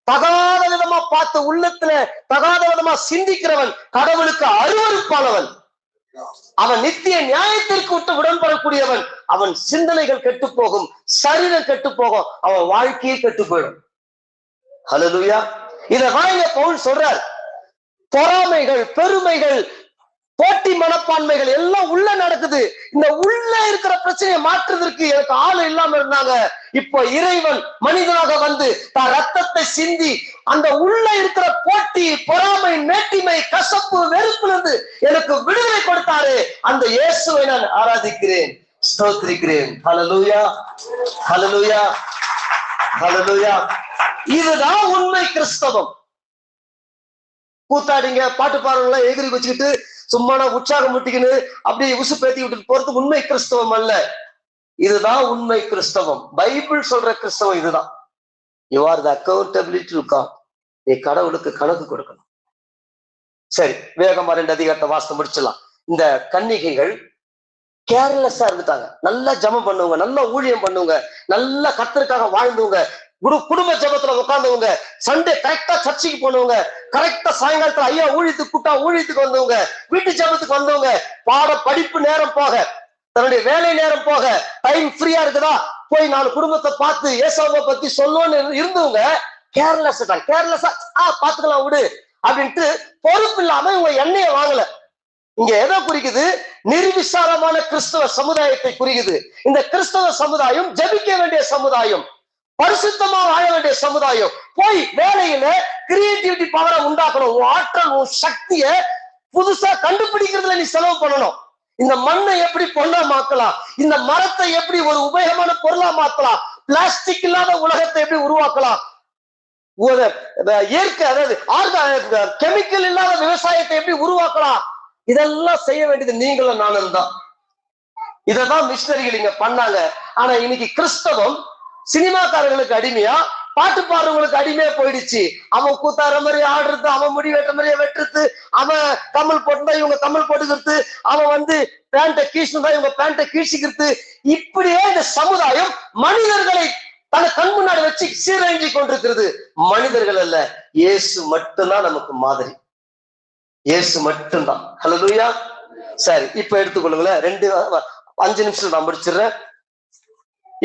தகாத விதமா பார்த்து உள்ளத்துல தகாத விதமா சிந்திக்கிறவன் கடவுளுக்கு அருவருப்பானவன். அவன் நித்திய நியாயத்திற்கு விட்டு உடன்படக்கூடியவன். அவன் சிந்தனைகள் கெட்டு போகும், சரீரம் கெட்டு போகும், அவன் வாழ்க்கையே கெட்டு போயிடும். ஹல்லேலூயா. இதான் இங்க பவுல் சொல்றார். பொறாமைகள், பெருமைகள், போட்டி மனப்பான்மைகள் எல்லாம் உள்ள நடக்குது. இந்த உள்ள இருக்கிற பிரச்சனையை மாற்றுவதற்கு எனக்கு ஆள் இல்லாம இருந்தாங்க. இப்போ இறைவன் மனிதனாக வந்து தான் ரத்தத்தை சிந்தி அந்த உள்ள இருக்கிற போட்டி, பொறாமை, மேட்டிமை, கசப்பு, வெறுப்புல இருந்து எனக்கு விடுதலை கொடுத்தாரு. அந்த இயேசுவை நான் ஆராதிக்கிறேன், ஸ்தோத்திரிக்கிறேன். ஹல்லேலூயா, ஹல்லேலூயா, ஹல்லேலூயா. இதுதான் உண்மை கிறிஸ்தவம். கூத்தாடிங்க, பாட்டு பாடுறவங்க எகிரி வச்சுக்கிட்டு சும்மா உற்சாகம் முட்டிக்கின்னு அப்படி உசு பேத்தி விட்டு போறது உண்மை கிறிஸ்தவம் அல்ல. இதுதான் உண்மை கிறிஸ்தவம். பைபிள் சொல்ற கிறிஸ்தவம் இதுதான். You are the accountability to God. நீ கடவுளுக்கு கணக்கு கொடுக்கணும். சரி, வேகமா 2 அதிகாரத்தை வாசித்து முடிச்சிடலாம். இந்த கன்னிகைகள் கேர்லெஸ்ஸா இருந்துட்டாங்க. நல்லா ஜெபம் பண்ணுவாங்க, நல்லா ஊழியம் பண்ணுவாங்க, நல்லா கர்த்தருக்காக வாழ்ந்தவங்க, குடும்ப ஜெபத்துல உட்கார்ந்தவங்க, சண்டே கரெக்டா சர்ச்சுக்கு போனவங்க, கரெக்டா சாயங்காலத்துல ஐயா ஊழியத்துக்கு கூட்டா ஊழியத்துக்கு வந்தவங்க, வீட்டு ஜெபத்துக்கு வந்தவங்க, பாட படிப்பு நேரம் போக, தன்னுடைய வேலை நேரம் போக, டைம் ஃப்ரீயா இருக்குதா போய் 4 குடும்பத்தை பார்த்து ஏசாவை பத்தி சொல்லணும்னு இருந்தவங்க கேர்லெஸ்ஸா பாத்துக்கலாம் விடு அப்படின்ட்டு பொறுப்பு இல்லாம இவங்க எண்ணெயை வாங்கல. இங்க எதை குறிக்குது? நிர்விசாரமான கிறிஸ்தவ சமுதாயத்தை குறிக்குது. இந்த கிறிஸ்தவ சமுதாயம் ஜெபிக்க வேண்டிய சமுதாயம், பரிசுத்தமா வாழ வேண்டிய சமுதாயம். போய் வேலையில கிரியேட்டிவிட்டி பவரை உண்டாக்கணும். உன் ஆற்றல், உன் சக்தியை புதுசா கண்டுபிடிக்கிறதுல நீ செலவு பண்ணணும். இந்த மண்ணை எப்படி பொண்ணா மாத்தலாம், இந்த மரத்தை எப்படி ஒரு உபயோகமான பொருளா மாத்தலாம், பிளாஸ்டிக் இல்லாத உலகத்தை எப்படி உருவாக்கலாம், இயற்கை அதாவது கெமிக்கல் இல்லாத விவசாயத்தை எப்படி உருவாக்கலாம், இதெல்லாம் செய்ய வேண்டியது நீங்களும் நானும் தான். இததான் மிஷனரிகள் இங்க பண்ணாங்க. ஆனா இன்னைக்கு கிறிஸ்தவம் சினிமாக்காரர்களுக்கு அடிமையா, பாட்டு பாடுறவங்களுக்கு அடிமையா போயிடுச்சு. அவன் கூத்தாற மாதிரி ஆடுறது, அவன் முடி வெட்ட மாதிரியே வெட்டுறது, அவன் கம்மல் போட்டுதான் இவங்க கம்மல் போட்டுக்கிறது, அவன் பேண்ட கீழ்ச்சிதான் இவங்க பேண்ட கீழ்ச்சிக்கிறது. இப்படியே இந்த சமுதாயம் மனிதர்களை தன கண் முன்னாடி வச்சு சீரழிஞ்சு கொண்டிருக்கிறது. மனிதர்கள் அல்ல, இயேசு மட்டும்தான் நமக்கு மாதிரி. இயேசு மட்டும்தான். ஹல்லேலூயா. சரி, இப்ப எடுத்துக்கொள்ளுங்களேன். 5 நிமிஷம் நான் முடிச்சிடுறேன்.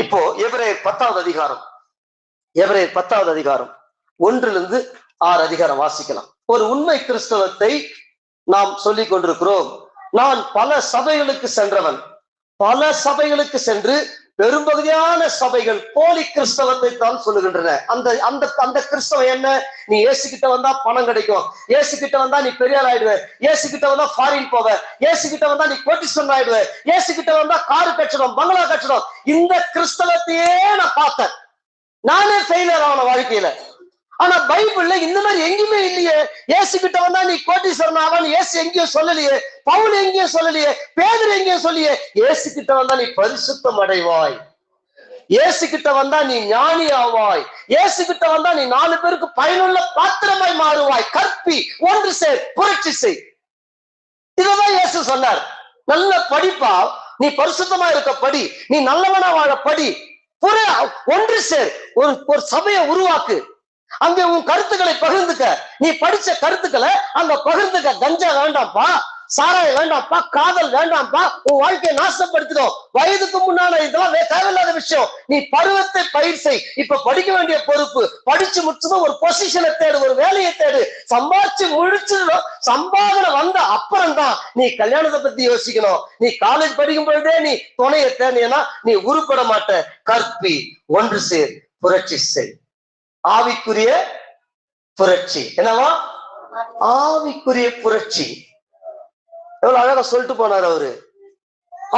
இப்போ எபிரேயர் 10வது அதிகாரம், எபிரேயர் 10வது அதிகாரம் 1 6 அதிகாரம் வாசிக்கலாம். ஒரு உண்மை கிறிஸ்தவத்தை நாம் சொல்லிக் கொண்டிருக்கிறோம். நான் பல சபைகளுக்கு சென்றவன், பல சபைகளுக்கு சென்று பெரும்பகுதியான சபைகள் போலி கிறிஸ்தவத்தை தான் சொல்லுகின்றன. அந்த கிறிஸ்தவம் என்ன? நீ இயேசு கிட்ட வந்தா பணம் கிடைக்கும், இயேசு கிட்ட வந்தா நீ பெரியார் ஆயிடுவ, இயேசு கிட்ட வந்தா ஃபாரின் போவ, இயேசு கிட்ட வந்தா நீ கோட்டீஸ்வரன் ஆயிடுவ, இயேசு கிட்ட வந்தா காரு கட்டணும், பங்களா கட்டணும். இந்த கிறிஸ்தவத்தையே நான் பார்த்தேன். நானே ஃபெயிலியர் ஆன வாழ்க்கையில. ஆனா பைபிள்ல இந்த மாதிரி எங்கேயுமே இல்லையே. இயேசு கிட்ட வந்தா நீ கோட்டீஸ்வரன் ஆவான்னு இயேசு எங்கேயும் சொல்லலையே, பவுல் எங்கேயும் சொல்லலையே, பேதுரு எங்கேயும் சொல்லியே. இயேசு கிட்ட வந்தா நீ பரிசுத்தம் அடைவாய், இயேசு கிட்ட வந்தா நீ ஞானி ஆவாய், இயேசு கிட்ட வந்தா நீ 4 பேருக்கு பயனுள்ள பாத்திரமாய் மாறுவாய். கற்பி, ஒன்று சேர், புரட்சி செய். இதுதான் இயேசு சொன்னார். நல்ல படிப்பா, நீ பரிசுத்தமா இருக்க படி, நீ நல்லவனா வாழ படி, ஒன்று சேர், ஒரு சபையை உருவாக்கு, அங்க உன் கருத்துக்களை பகிர்ந்துக்க. நீ படிச்ச கருத்துக்களை அங்க பகிர்ந்துக்க. கஞ்சா வேண்டாம்ப்பா, சாராயம் வேண்டாம்ப்பா, காதல் வேண்டாம்ப்பா, உன் வாழ்க்கையை நாசப்படுத்திடும். வயதுக்கு முன்னால இதெல்லாம் தேவையில்லாத விஷயம். நீ பருவத்தை பயிர் செய். இப்ப படிக்க வேண்டிய பொறுப்பு, படிச்சு முடிச்சதும் ஒரு பொசிஷனை தேடு, ஒரு வேலையை தேடு. சம்பாதிச்சு முடிச்சதும் சம்பாதனை வந்த அப்புறம் தான் நீ கல்யாணத்தை பத்தி யோசிக்கணும். நீ காலேஜ் படிக்கும் பொழுதே நீ துணையை தேடினா நீ உருப்பட மாட்ட. கற்பி, ஒன்று சேர், புரட்சி செய். ஆவிக்குரிய புரட்சி. என்னவா? ஆவிக்குரிய புரட்சி. எவ்வளவு அழகா சொல்லிட்டு போனார் அவரு.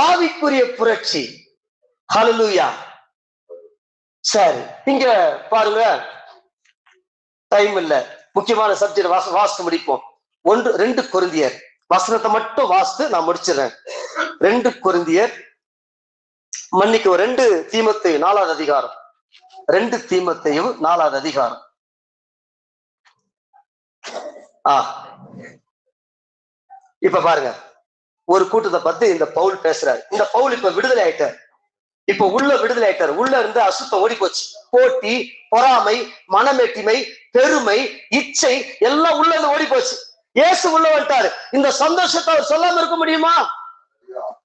ஆவிக்குரிய புரட்சி. ஹல்லேலூயா. சரி, இங்க பாருங்க, டைம் இல்ல, முக்கியமான சப்ஜெக்ட் வாசித்து முடிப்போம். 2 கொரிந்தியர் வசனத்தை மட்டும் வாசித்து நான் முடிச்சிடறேன். 2 கொரிந்தியர், மன்னிக்கும், 2 தீமோத்தேயு 4வது அதிகாரம், 2 தீமோத்தேயு 4வது அதிகாரம். இப்ப பாருங்க, ஒரு கூட்டத்தை பத்தி இந்த பவுல் பேசுறாரு. இந்த பவுல் இப்ப விடுதலை ஆயிட்டார். இப்ப விடுதலை ஆயிட்டார். உள்ள இருந்து அசுத்தம் ஓடி போச்சு. போட்டி, பொறாமை, மனமேட்டிமை, பெருமை, இச்சை எல்லாம் உள்ள இருந்து ஓடி போச்சு. இயேசு உள்ள வந்துட்டாரு. இந்த சந்தோஷத்தை அவர் சொல்லாம இருக்க முடியுமா?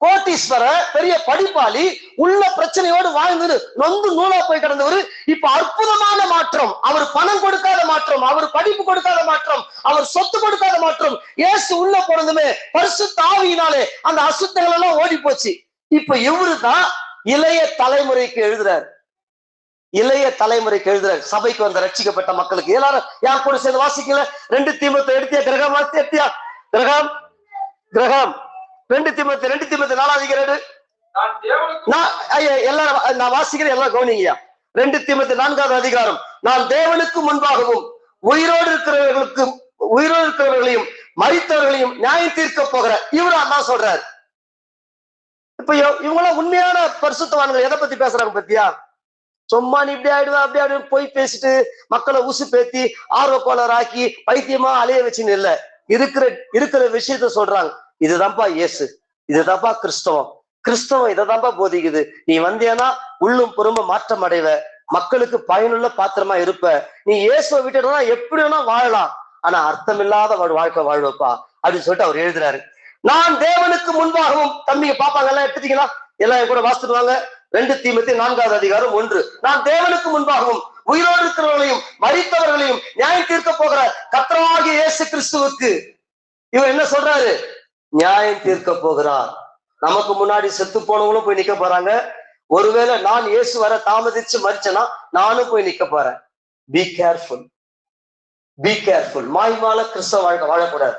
கோட்டீஸ்வர, பெரிய படிப்பாளி, உள்ள பிரச்சனையோடு வாழ்ந்து நொந்து நூலா போய் கிடந்தவர் இப்ப அற்புதமான மாற்றம். அவர் பணம் கொடுக்காத மாற்றம், அவர் படிப்பு கொடுக்காத மாற்றம், அவர் சொத்து கொடுக்காத மாற்றம். இயேசு உள்ள போனதுமே பரிசுத்த ஆவியினாலே அந்த அசுத்தங்கள் எல்லாம் ஓடி போச்சு. இப்ப இவருதான் இளைய தலைமுறைக்கு எழுதுறார். இளைய தலைமுறைக்கு எழுதுறார். சபைக்கு வந்த ரட்சிக்கப்பட்ட மக்களுக்கு. எல்லாரும் யார் கூட சேர்ந்து வாசிக்கல? 2 தீமோத்தேயு எடுத்தியா? கிரகம் வாசி எடுத்தியா? கிரகம் 2 தீமோத்தேயு 4வது அதிகாரம். எல்லாரும் நான் வாசிக்கிறேன், எல்லாம் கவனிங்கயா. 2 தீமோத்தேயு 4வது அதிகாரம். நான் தேவனுக்கு முன்பாகவும் உயிரோடு இருக்கிறவர்களையும் மரித்தவர்களையும் நியாயம் தீர்க்க போகிற இவரு அதான் சொல்றாரு. இப்ப இவங்களாம் உண்மையான பரிசுத்தவான்கள் எதை பத்தி பேசுறாங்க பத்தியா? சும்மா நீ இப்படி ஆயிடுவா அப்படி ஆயிடுவேன் போய் பேசிட்டு மக்களை உசு பேத்தி ஆர்வக்கோளர் ஆக்கி பைத்தியமா அலைய வச்சுன்னு இல்ல, இருக்கிற விஷயத்த சொல்றாங்க. இதுதான்ப்பா இயேசு, இதுதான்ப்பா கிறிஸ்தவம். கிறிஸ்தவம் இதைதான்ப்பா போதிக்குது. நீ வந்தியனா உள்ளும் புறம்ப மாற்றம் அடைவ, மக்களுக்கு பயனுள்ள பாத்திரமா இருப்ப. நீ இயேசுவை விட்டுட்டா எப்படி வேணா வாழலாம், ஆனா அர்த்தம் இல்லாத வாழ்க்கை வாழ்வப்பா அப்படின்னு சொல்லிட்டு அவர் எழுதுறாரு. நான் தேவனுக்கு முன்பாகவும், தம்பிங்க பாப்பாங்க எல்லாம் எடுத்துட்டீங்களா? எல்லாம் கூட வாசித்துவாங்க. 2 தீமோத்தேயு 4வது அதிகாரம் 1. நான் தேவனுக்கு முன்பாகவும் உயிரோடு இருக்கிறவர்களையும் மரித்தவர்களையும் நியாயம் தீர்க்க போகிற கர்த்தராகிய இயேசு கிறிஸ்துவுக்கு இவர் என்ன சொல்றாரு? நியாயம் தீர்க்க போகிறார். நமக்கு முன்னாடி செத்து போனவங்களும் போய் நிக்க போறாங்க. ஒருவேளை நான் இயேசு வர தாமதிச்சு மரிச்சேன்னா நானும் போய் நிக்க போறேன். Be careful, be careful. மாய்மால கிறிஸ்தவ வாழ்க்கை வாழக்கூடாது,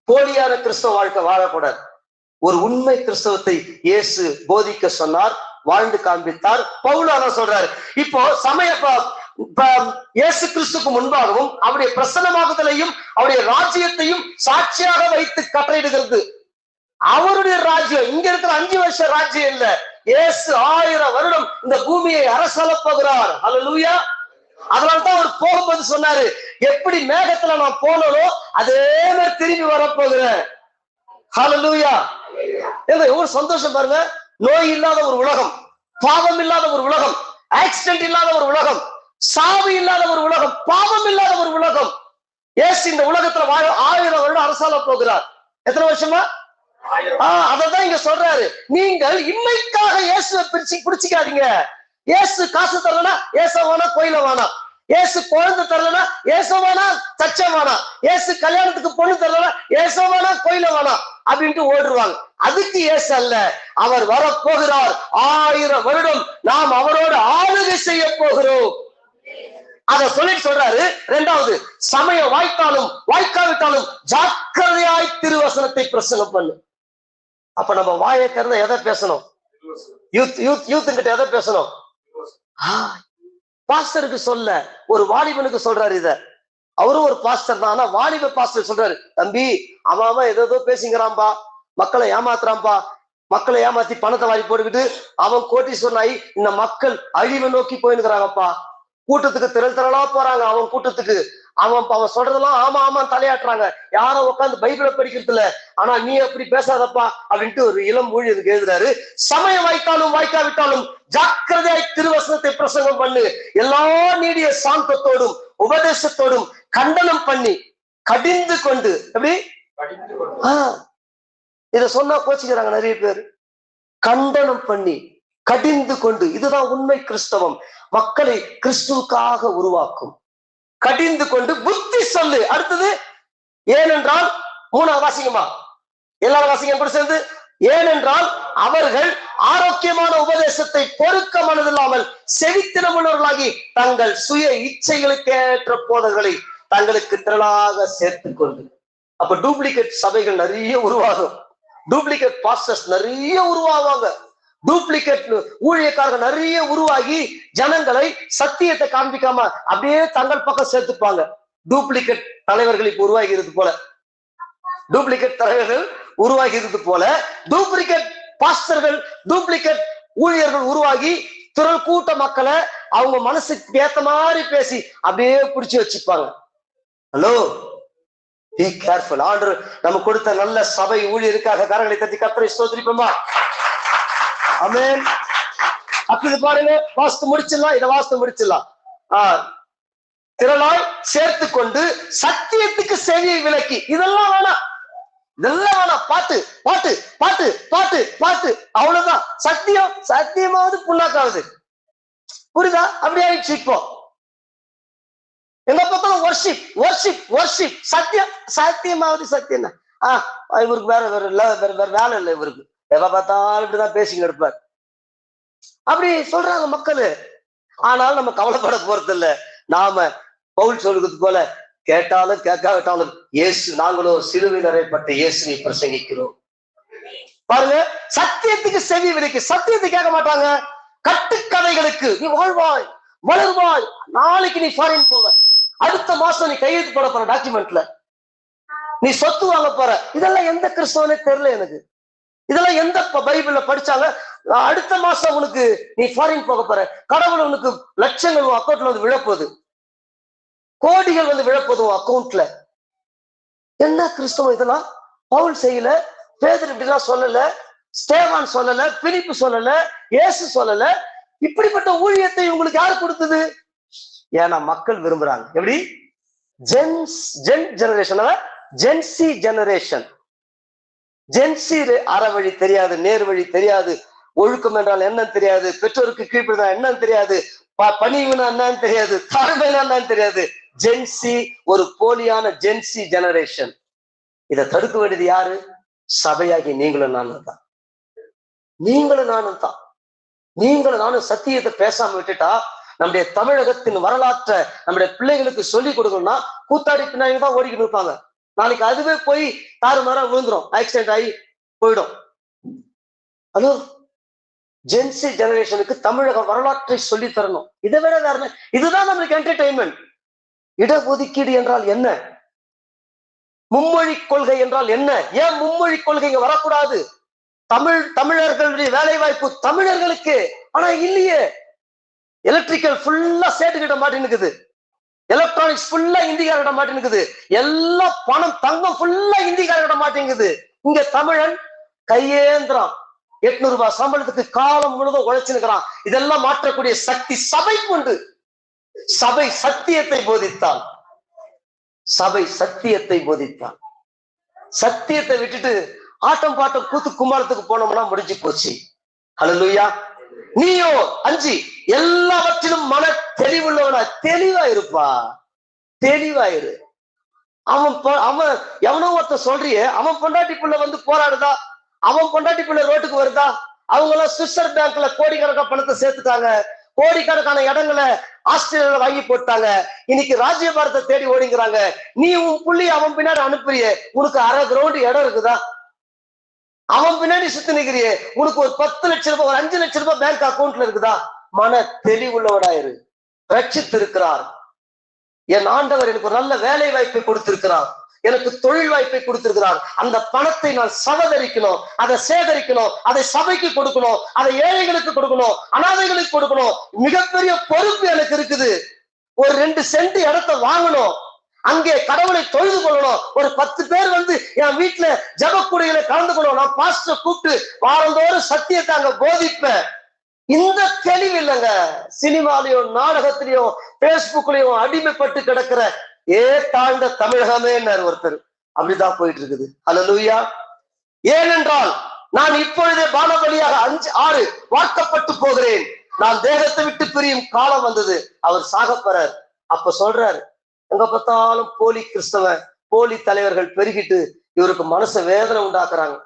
போலியான கிறிஸ்தவ வாழ்க்கை வாழக்கூடாது. ஒரு உண்மை கிறிஸ்தவத்தை இயேசு போதிக்க சொன்னார், வாழ்ந்து காண்பித்தார். பவுல் சொல்றாரு. இப்போ இயேசு கிறிஸ்துக்கு முன்பாகவும் அவருடைய பிரசன்னமாகுதலையும் அவருடைய ராஜ்யத்தையும் சாட்சியாக வைத்து கட்டளையிடுகிறது. அவருடைய ராஜ்யம் இங்க இருக்கிற 5 வருஷ ராஜ்யம் இல்ல, இயேசு 1000 வருடம் இந்த பூமியை அரசாள போகிறார். அல்லேலூயா. அதனால்தான் அவர் போகும்போது சொன்னாரு, எப்படி மேகத்துல நான் போனோ அதே மாதிரி திரும்பி வரப்போகிறேன். ஹல்லேலூயா. எவ்வளவு சந்தோஷம் பாருங்க. நோய் இல்லாத ஒரு உலகம், பாவம் இல்லாத ஒரு உலகம், ஆக்சிடென்ட் இல்லாத ஒரு உலகம், சாவு இல்லாத ஒரு உலகம், பாவம் இல்லாத ஒரு உலகம். இயேசு இந்த உலகத்துல 1000 வருடம் அரசாள போகிறார். எத்தனை வருஷமா? அததான் இங்க சொல்றாரு. நீங்கள் இன்னைக்காக இயேசுவை பிடிச்சிக்காதீங்க. இயேசு காசு தரலனா ஏசவானா கோயில வானா, இயேசு குழந்தை தரலனா ஏசவானா சச்சவானா, இயேசு கல்யாணத்துக்கு பொண்ணு தரலனா ஏசவானா கோயில வானா அப்படின்ட்டு ஓடுருவாங்க. அதுக்கு இயேசு அல்ல, அவர் வரப்போகிறார். 1000 வருடம் நாம் அவரோடு ஆளுகை செய்ய போகிறோம். அத சொல்லிட்டு சொல்றாரு. 2வது, சமயம் வாய்த்தாலும் வாய்க்காவிட்டாலும் ஜாக்கிரதையாய் திருவசனத்தை பிரசங்கம் பண்ணு. அப்ப நம்ம வாயை திறந்த எதை பேசணும்? யூத் கிட்ட எதை பேசணும்? பாஸ்டருக்கு சொல்ல, ஒரு வாலிபனுக்கு சொல்றாரு. இத அவரும் ஒரு பாஸ்டர் தான், ஆனா வாலிப பாஸ்டர் சொல்றாரு, தம்பி அவன் ஏதோ பேசிக்கிறான்பா, மக்களை ஏமாத்துறான்பா, மக்களை ஏமாத்தி பணத்தை வாங்கி போட்டுக்கிட்டு அவன் கோட்டீஸ்வரனாயி இந்த மக்கள் அழிவை நோக்கி போயிருக்கிறாங்கப்பா. கூட்டத்துக்கு திரளா போறாங்க, அவன் கூட்டத்துக்கு அவன் சொல்றதெல்லாம் ஆமா ஆமா தலையாட்டுறாங்க. யாரும் உட்காந்து பைபிளை படிக்கிறது இல்ல, ஆனா நீ அப்படி பேசாதப்பா அப்படின்ட்டு ஒரு இளம் ஊழியருக்கு எழுதுறாரு. சமயம் வாய்த்தாலும் வாய்க்காவிட்டாலும் ஜாக்கிரதையாய் திருவசனத்தை பிரசங்கம் பண்ணு. எல்லா நீடிய சாந்தத்தோடும் உபதேசத்தோடும் கண்டனம் பண்ணி கடிந்து கொண்டு. எப்படி இத சொன்னா கோச்சிக்கிறாங்க நிறைய பேர். கண்டனம் பண்ணி கடிந்து கொண்டு, இதுதான் உண்மை கிறிஸ்தவம். மக்களை கிறிஸ்துவுக்காக உருவாக்கும். கடிந்து கொண்டு புத்தி சொல்லு. அடுத்தது, ஏனென்றால் 3வது வாசிங்கம்மா, எல்லாரும் வாசிங்க கூட சேர்ந்து. ஏனென்றால் அவர்கள் ஆரோக்கியமான உபதேசத்தை பொறுக்க மனதில்லாமல் செவித்தினமுள்ளவர்களாகி தங்கள் சுய இச்சைகளுக்கு ஏற்ற போதங்களை தங்களுக்கு திரளாக சேர்த்துக் கொண்டு. அப்ப டூப்ளிகேட் சபைகள் நிறைய உருவாகும், டூப்ளிகேட் பாஸ்டர்ஸ் நிறைய உருவாவாங்க, டூப்ளிகேட் ஊழியக்காரர்கள் நிறைய உருவாகி ஜனங்களை சத்தியத்தை காண்பிக்காம அப்படியே தங்கள் பக்கம் சேர்த்துப்பாங்க. டூப்ளிகேட் தலைவர்கள் இப்ப உருவாகிறது போல, டூப்ளிகேட் தலைவர்கள் உருவாகிறது போல டூப்ளிகேட் பாஸ்டர்கள், டூப்ளிகேட் ஊழியர்கள் உருவாகி திரள் கூட்ட மக்களை அவங்க மனசுக்கு ஏத்த மாதிரி பேசி அப்படியே பிடிச்சு வச்சுப்பாங்க. Hello, be careful. ஆண்டவர் நம்ம கொடுத்த நல்ல சபை ஊழியருக்காக கரங்களை தட்டி கர்த்தரை ஸ்தோத்திரிப்போமா? ஆமென். அப்படி பாருங்க, வாஸ்து முடிச்சிடலாம், இதை வாஸ்து முடிச்சிடலாம். திரளாய் சேர்த்து கொண்டு சத்தியத்துக்கு செவியை விலக்கி. இதெல்லாம் வேணாம், இதெல்லாம் வேணாம். பாட்டு பாட்டு பாட்டு பாட்டு பாட்டு, அவ்வளவுதான். சத்தியம் சத்தியமாவது புண்ணாக்காவது. புரியுதா? அப்படி ஆயிடுச்சு. இப்போ எங்க பார்த்தாலும் வர்ஷிப் வர்ஷிப் வர்ஷிப். சத்தியம் சத்தியமாவது சத்தியம் தான். இவருக்கு வேற வேற வேலை இல்லை, இவருக்கு எதை பார்த்தாலும் இப்படிதான் பேசிக்கிட்டு இருப்பார். அப்படி சொல்றாங்க மக்கள். ஆனால் நம்ம கவலைப்பட போறது இல்லை. நாம பவுல் சொல்லுறது போல கேட்டாலும் கேட்காவிட்டாலும் இயேசு, நாங்களோ சிலுவையில் அறையப்பட்ட இயேசுவை பிரசங்கிக்கிறோம். பாருங்க, சத்தியத்துக்கு செவி விலக்கி. சத்தியத்தை கேட்க மாட்டாங்க, கட்டுக்கதைகளுக்கு நீ வாழ்வாய், வளர்வாய், நாளைக்கு நீ ஃபாரின் போவ, அடுத்த மாசம் நீ கையெழுத்து போட போற டாக்குமெண்ட்ல, நீ சொத்து வாங்க போற. இதெல்லாம் எந்த கிறிஸ்தவனே தெரியல எனக்கு. இதெல்லாம் எந்த பைபிள்ல படிச்சாங்க? அடுத்த மாசம் உனக்கு நீ ஃபாரின் போக போற, கடவுள் உனக்கு லட்சங்கள் அக்கௌண்ட்ல வந்து விழப்போகுது, கோடிகள் வந்து விழப்போகுது அக்கௌண்ட்ல. என்ன கிறிஸ்தவம் இதெல்லாம்? பவுல் செய்யல, பேதுரு இப்படிலாம் சொல்லல, ஸ்தேவான் சொல்லல, பிலிப்பு சொல்லல, இயேசு சொல்லல. இப்படிப்பட்ட ஊழியத்தை உங்களுக்கு யார் கொடுத்தது? ஏன்னா மக்கள் விரும்புறாங்க. எப்படி? Gen Z generation. ஜென்சி அறவழி தெரியாது, நேர் வழி தெரியாது, ஒழுக்கம் என்றால் என்னன்னு தெரியாது, பெற்றோருக்கு கீழ்ப்படிதான் என்னன்னு தெரியாது, பணிவுனா என்னன்னு தெரியாது, தாழ்மைனா என்னன்னு தெரியாது. ஜென்சி ஒரு போலியான ஜென்சி ஜெனரேஷன். இதை தடுக்க வேண்டியது யாரு? சபையாகி நீங்களும் நானும் தான். நீங்களும் நானும் தான். நீங்களும் நானும் சத்தியத்தை பேசாம விட்டுட்டா நம்முடைய தமிழகத்தின் வரலாற்றை நம்முடைய பிள்ளைகளுக்கு சொல்லி கொடுக்கணும்னா கூத்தாடி பின்னாடி தான் ஓடிக்கிட்டு இருப்பாங்க. நாளைக்கு அதுவே போய் தாறுமாறா விழுந்துரும், ஆக்சிடென்ட் ஆகி போயிடும். ஹலோ, ஜென்சி ஜெனரேஷனுக்கு தமிழக வரலாற்றை சொல்லி தரணும். இதை விட வேற இதுதான் நம்மளுக்கு என்டர்டெயின்மெண்ட். இடஒதுக்கீடு என்றால் என்ன? மும்மொழி கொள்கை என்றால் என்ன? ஏன் மும்மொழி கொள்கை இங்க வரக்கூடாது? தமிழர்களுடைய வேலை வாய்ப்பு தமிழர்களுக்கு, ஆனா இல்லையே. எலக்ட்ரிக்கல் ஃபுல்லா சேட்டுக்கிட்ட மாட்டினுக்குது, எலக்ட்ரானிக்ஸ் ஃபுல்லா இந்திக்காரர்கிட்ட மாட்டினுக்குது, எல்லா பணம் தங்கம் ஃபுல்லா இந்திக்காரர்கிட்ட மாட்டேங்குது. இங்க தமிழன் கையேந்திரம் 800 ரூபாய் சம்பளத்துக்கு காலம் முழுவதும் உழைச்சுக்கிறான். இதெல்லாம் மாற்றக்கூடிய சக்தி சபைக்கு உண்டு. சபை சத்தியத்தை போதித்தால், சபை சத்தியத்தை போதித்தால். சத்தியத்தை விட்டுட்டு ஆட்டம் பாட்டம் கூத்து கும்மாளத்துக்கு போனோம்னா முடிஞ்சு போச்சு. ஹல்லேலூயா. நீயோ 5 எல்லாவற்றிலும் மன தெளிவுள்ளவனா, தெளிவா இருப்பா, தெளிவாயிரு. அவன் எவனோ ஒருத்த சொல்றியே, அவன் பொண்டாட்டி பிள்ளை வந்து போராடுதா, அவன் பொண்டாட்டி பிள்ளை ரோட்டுக்கு வருதா, அவங்க எல்லாம் சுவிட்சர் பேங்க்ல கோடிக்கணக்கா பணத்தை சேர்த்துட்டாங்க, கோடிக்கணக்கான இடங்களை ஆஸ்திரேலியால வாங்கி போட்டாங்க, இன்னைக்கு ராஜ்யபாரத்தை தேடி ஓடிங்கிறாங்க. நீ உன் புள்ளி அவன் பின்னாடி அனுப்புறிய, உனக்கு அரை கிரவுண்ட் இடம் இருக்குதா? அவன் பின்னாடி சுத்தி நிக்கிறியே, உனக்கு ஒரு 10 லட்சம் ரூபாய், ஒரு 5 லட்சம் ரூபாய் பேங்க் அக்கௌண்ட்ல இருக்குதா? மன தெளிவுள்ளவனாயிரு. ரட்சித்திருக்கிறார் என் ஆண்டவர், எனக்கு ஒரு நல்ல வேலை வாய்ப்பை கொடுத்திருக்கிறார், எனக்கு தொழில் வாய்ப்பை கொடுத்திருக்கிறார். அந்த பணத்தை நான் சவதரிக்கணும், அதை சேகரிக்கணும், அதை சபைக்கு கொடுக்கணும், அதை ஏழைகளுக்கு கொடுக்கணும், அனாதைகளுக்கு கொடுக்கணும். மிகப்பெரிய பொறுப்பு எனக்கு இருக்குது. ஒரு 2 சென்ட் இடத்தை வாங்கணும், அங்கே கடவுளை தொழுது கொள்ளணும். ஒரு 10 பேர் வந்து என் வீட்டுல ஜபக்குடிகளை கலந்து கொள்ளணும். நான் பாஸ்டர் கூப்பிட்டு வாரந்தோறும் சத்தியத்தை அங்க போதிப்பேன். இந்த தெளிவு இல்லைங்க. சினிமாலையும் நாடகத்திலையும் பேஸ்புக்லயும் அடிமைப்பட்டு கிடக்கிற தாழ்ந்த தமிழகமே ஒருத்தர் அப்படிதான் போயிட்டு இருக்குது. ஹல்லேலூயா. ஏனென்றால் நான் இப்பொழுதே பானபலியாக 5, 6 வாக்கப்பட்டு போகிறேன், நான் தேகத்தை விட்டு பிரியும் காலம் வந்தது. அவர் சாகப்பறார். அப்ப சொல்றாரு, எங்க பார்த்தாலும் போலி கிறிஸ்தவன், போலி தலைவர்கள் பெருகிட்டு இவருக்கு மனசு வேதனை உண்டாக்குறாங்க.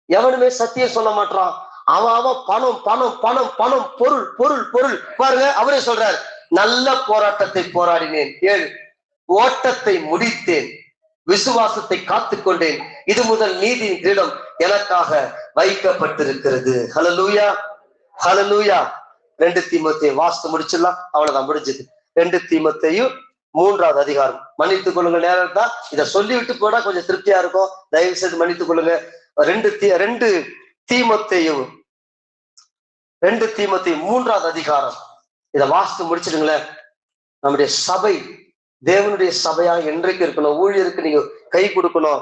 எவனுமே சத்தியம் சொல்ல மாட்டான். அவன் பணம் பணம் பணம் பணம், பொருள் பொருள் பொருள். பாருங்க, அவரே சொல்றார், நல்ல போராட்டத்தை போராடினேன், 7 ஓட்டத்தை முடித்தேன், விசுவாசத்தை காத்துக்கொண்டேன், இது முதல் நீதியின் கிரீடம் எனக்காக வைக்கப்பட்டிருக்கிறது. ஹல்லேலூயா, ஹல்லேலூயா. 2 தீமோத்தேயு வாசித்து முடிச்சிடலாம், அவ்வளவுதான், முடிஞ்சது. 2 தீமோத்தேயு 3வது அதிகாரம். மன்னித்துக் கொள்ளுங்க, நேரம் தான், இதை சொல்லிவிட்டு போனா கொஞ்சம் திருப்தியா இருக்கும். தயவு செய்து மன்னித்துக் கொள்ளுங்க. 2 தீமோத்தேயு 3வது அதிகாரம், இதை வாசித்து முடிச்சிடுங்களேன். நம்முடைய சபை தேவனுடைய சபையா என்றைக்கு இருக்கணும். ஊழியருக்கு நீங்க கை கொடுக்கணும்,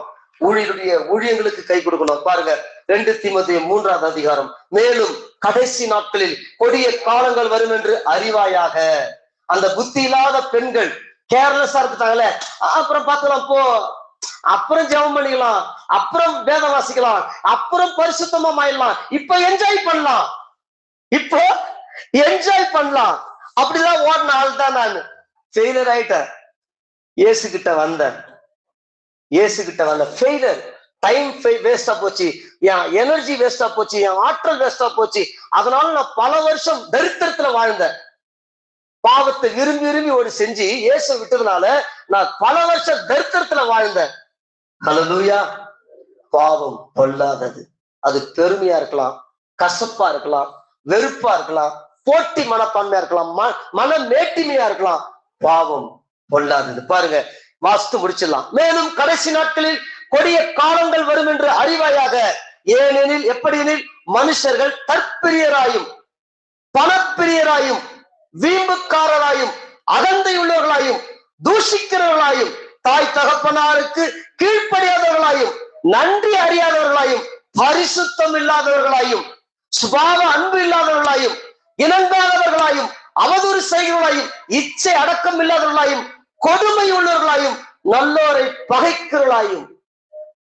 ஊழியங்களுக்கு கை கொடுக்கணும். பாருங்க, 2 தீமோத்தேயு 3வது அதிகாரம். மேலும் கடைசி நாட்களில் கொடிய காலங்கள் வரும் என்று அறிவாயாக. அந்த புத்தி இல்லாத பெண்கள் கேர்லெஸ்ஸா இருக்குதாங்களே, அப்புறம் பார்க்கலாம் போ, அப்புறம் ஜெபம் பண்ணிக்கலாம், அப்புறம் வேதம் வாசிக்கலாம், அப்புறம் பரிசுத்தமா ஆயிடலாம், இப்ப என்ஜாய் பண்ணலாம், இப்போ என்ஜாய் பண்ணலாம், அப்படிதான் ஓடின ஆள் தான் நான். ஃபெயிலர் ஆயிட்டேன். இயேசு கிட்ட வந்த ஃபெயிலர். டைம் வேஸ்டா போச்சு, என் எனர்ஜி வேஸ்டா போச்சு, என் ஆற்றல் வேஸ்டா போச்சு. அதனால நான் பல வருஷம் தரித்திரத்துல வாழ்ந்தேன். பாவத்தை விரும்பி விரும்பி ஒரு செஞ்சு இயேசு விட்டதுனால நான் பல வருஷம் தரித்திரத்துல வாழ்ந்தேன். ஹல்லேலூயா. பாவம் பொல்லாதது. அது பெருமையா இருக்கலாம், கசப்பா இருக்கலாம், வெறுப்பா இருக்கலாம், போட்டி மனப்பான்மையா இருக்கலாம், மன மேட்டிமையா இருக்கலாம். பாவம் பொல்லாதது. பாருங்க, வாஸ்து முடிச்சிடலாம். மேலும் கடைசி நாட்களில் கொடிய காலங்கள் வரும் என்று அறிவாயாக. ஏனெனில் எப்படியெனில் மனுஷர்கள் தற்பிரியராயும் பணப்பிரியராயும் வீம்புக்காரராயும் அகந்தையுள்ளவர்களாயும் தூஷிக்கிறவர்களாயும் தாய் தகப்பனாருக்கு கீழ்ப்படியாதவர்களாயும் நன்றி அறியாதவர்களாயும் பரிசுத்தம் இல்லாதவர்களாயும் சுபாவ அன்பு இல்லாதவர்களாயும் இணங்காதவர்களாயும் அவதூறு செய்கிறவர்களாயும் இச்சை அடக்கம் இல்லாதவர்களாயும் கொடுமை உள்ளவர்களாயும் நல்லோரை பகைக்கிறவர்களாயும்.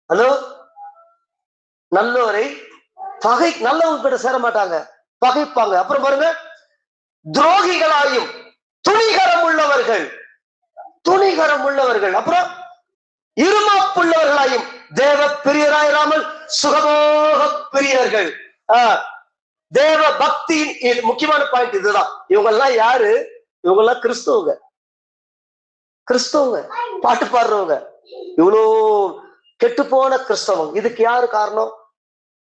ஹலோ, நல்லோரை நல்லவங்க கிட்ட சேர மாட்டாங்க, பகைப்பாங்க. அப்புறம் பாருங்க, துரோகிகளாயும் துணிகரம் உள்ளவர்கள் அப்புறம் இருமாப்புள்ளவர்களாயும் தேவ பிரியராயிராமல் சுகமோக பிரியர்கள். தேவ பக்தியின் முக்கியமான பாயிண்ட் இதுதான். இவங்க எல்லாம் யாரு? இவங்க எல்லாம் கிறிஸ்தவங்க, பாட்டு பாடுறவங்க, இவ்வளோ கெட்டு போன கிறிஸ்தவம். இதுக்கு யாரு காரணம்?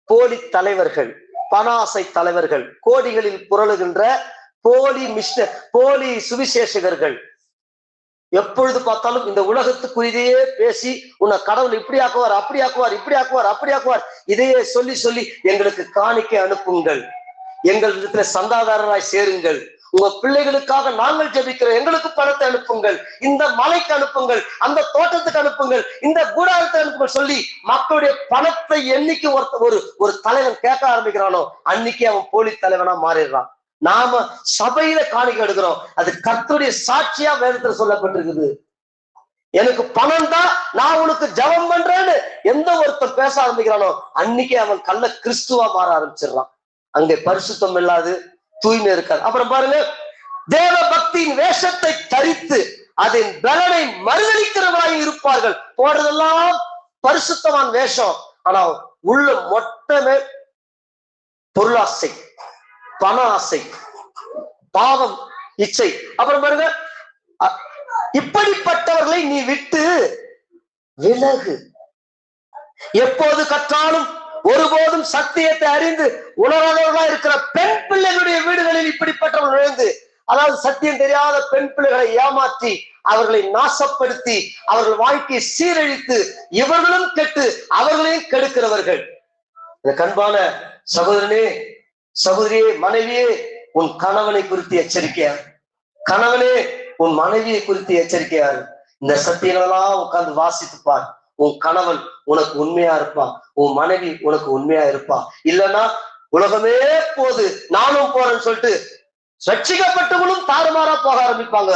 போலி தலைவர்கள், பண ஆசை தலைவர்கள், கோடிகளில் புரளுகின்ற போலி சுவிசேஷகர்கள். எப்பொழுது பார்த்தாலும் இந்த உலகத்துக்குரிதையே பேசி உன்னை கடவுள் இப்படி ஆக்குவார், அப்படி ஆக்குவார், இப்படி ஆக்குவார், அப்படி ஆக்குவார், இதையே சொல்லி சொல்லி எங்களுக்கு காணிக்கை அனுப்புங்கள், எங்கள் இடத்துல சந்தாதாரராய் சேருங்கள், உங்க பிள்ளைகளுக்காக நாங்கள் ஜெபிக்கிறோம், எங்களுக்கு பணத்தை அனுப்புங்கள், இந்த மலைக்கு அனுப்புங்கள், அந்த தோட்டத்துக்கு அனுப்புங்கள், இந்த கூடாரத்தை அனுப்புங்கள் சொல்லி மக்களுடைய பணத்தை என்னைக்கு ஒரு தலைவன் கேட்க ஆரம்பிக்கிறானோ அன்னைக்கு அவன் போலி தலைவனா மாறிடுறான். நாம சபையில காணிக்கை எடுக்கிறோம், அது கர்த்தருடைய சாட்சியா வேதத்துல சொல்லப்பட்டிருக்குது. எனக்கு பணம் தான், நான் உனக்கு ஜெபம் பண்றேன்னு எந்த ஒருத்தர் பேச ஆரம்பிக்கிறானோ அன்னைக்கே அவன் கள்ள கிறிஸ்துவா மாற ஆரம்பிச்சிடறான். அங்கே பரிசுத்தம் இல்லாது தூய்மை இருக்காது. அப்புறம் பாருங்க, தேவ பக்தியின் வேஷத்தை தரித்து அதன் பலனை மறுதளிக்கிறவர்களாக இருப்பார்கள். போடுறதெல்லாம் பரிசுத்தமான வேஷம், ஆனா உள்ள மொத்தமே பொருளாசை, பண ஆசை, பாவம், இச்சை. அப்புறம் பாருங்க, இப்படிப்பட்டவர்களை நீ விட்டு விலகு. எப்போது கற்றாலும் ஒருபோதும் சத்தியத்தை அறிந்து உணராதவர்களா இருக்கிற பெண் பிள்ளைகளுடைய வீடுகளில் இப்படிப்பட்டவர்கள் நுழைந்து, அதாவது சத்தியம் தெரியாத பெண் பிள்ளைகளை ஏமாற்றி அவர்களை நாசப்படுத்தி அவர்கள் வாழ்க்கையை சீரழித்து இவர்களும் கெட்டு அவர்களையும் கெடுக்கிறவர்கள். கண்பான சகோதரனே, சகோதரியே, மனைவியே, உன் கணவனை குறித்து எச்சரிக்கையார். கணவனே, உன் மனைவியை குறித்து எச்சரிக்கையார். இந்த சத்தியங்களெல்லாம் உட்கார்ந்து வாசித்துப்பார். உன் கணவன் உனக்கு உண்மையா இருப்பான், உன் மனைவி உனக்கு உண்மையா இருப்பா. இல்லைன்னா உலகமே போது நானும் போறேன்னு சொல்லிட்டு ரட்சிக்கப்பட்டவங்களும் தாறுமாறா போக ஆரம்பிப்பாங்க.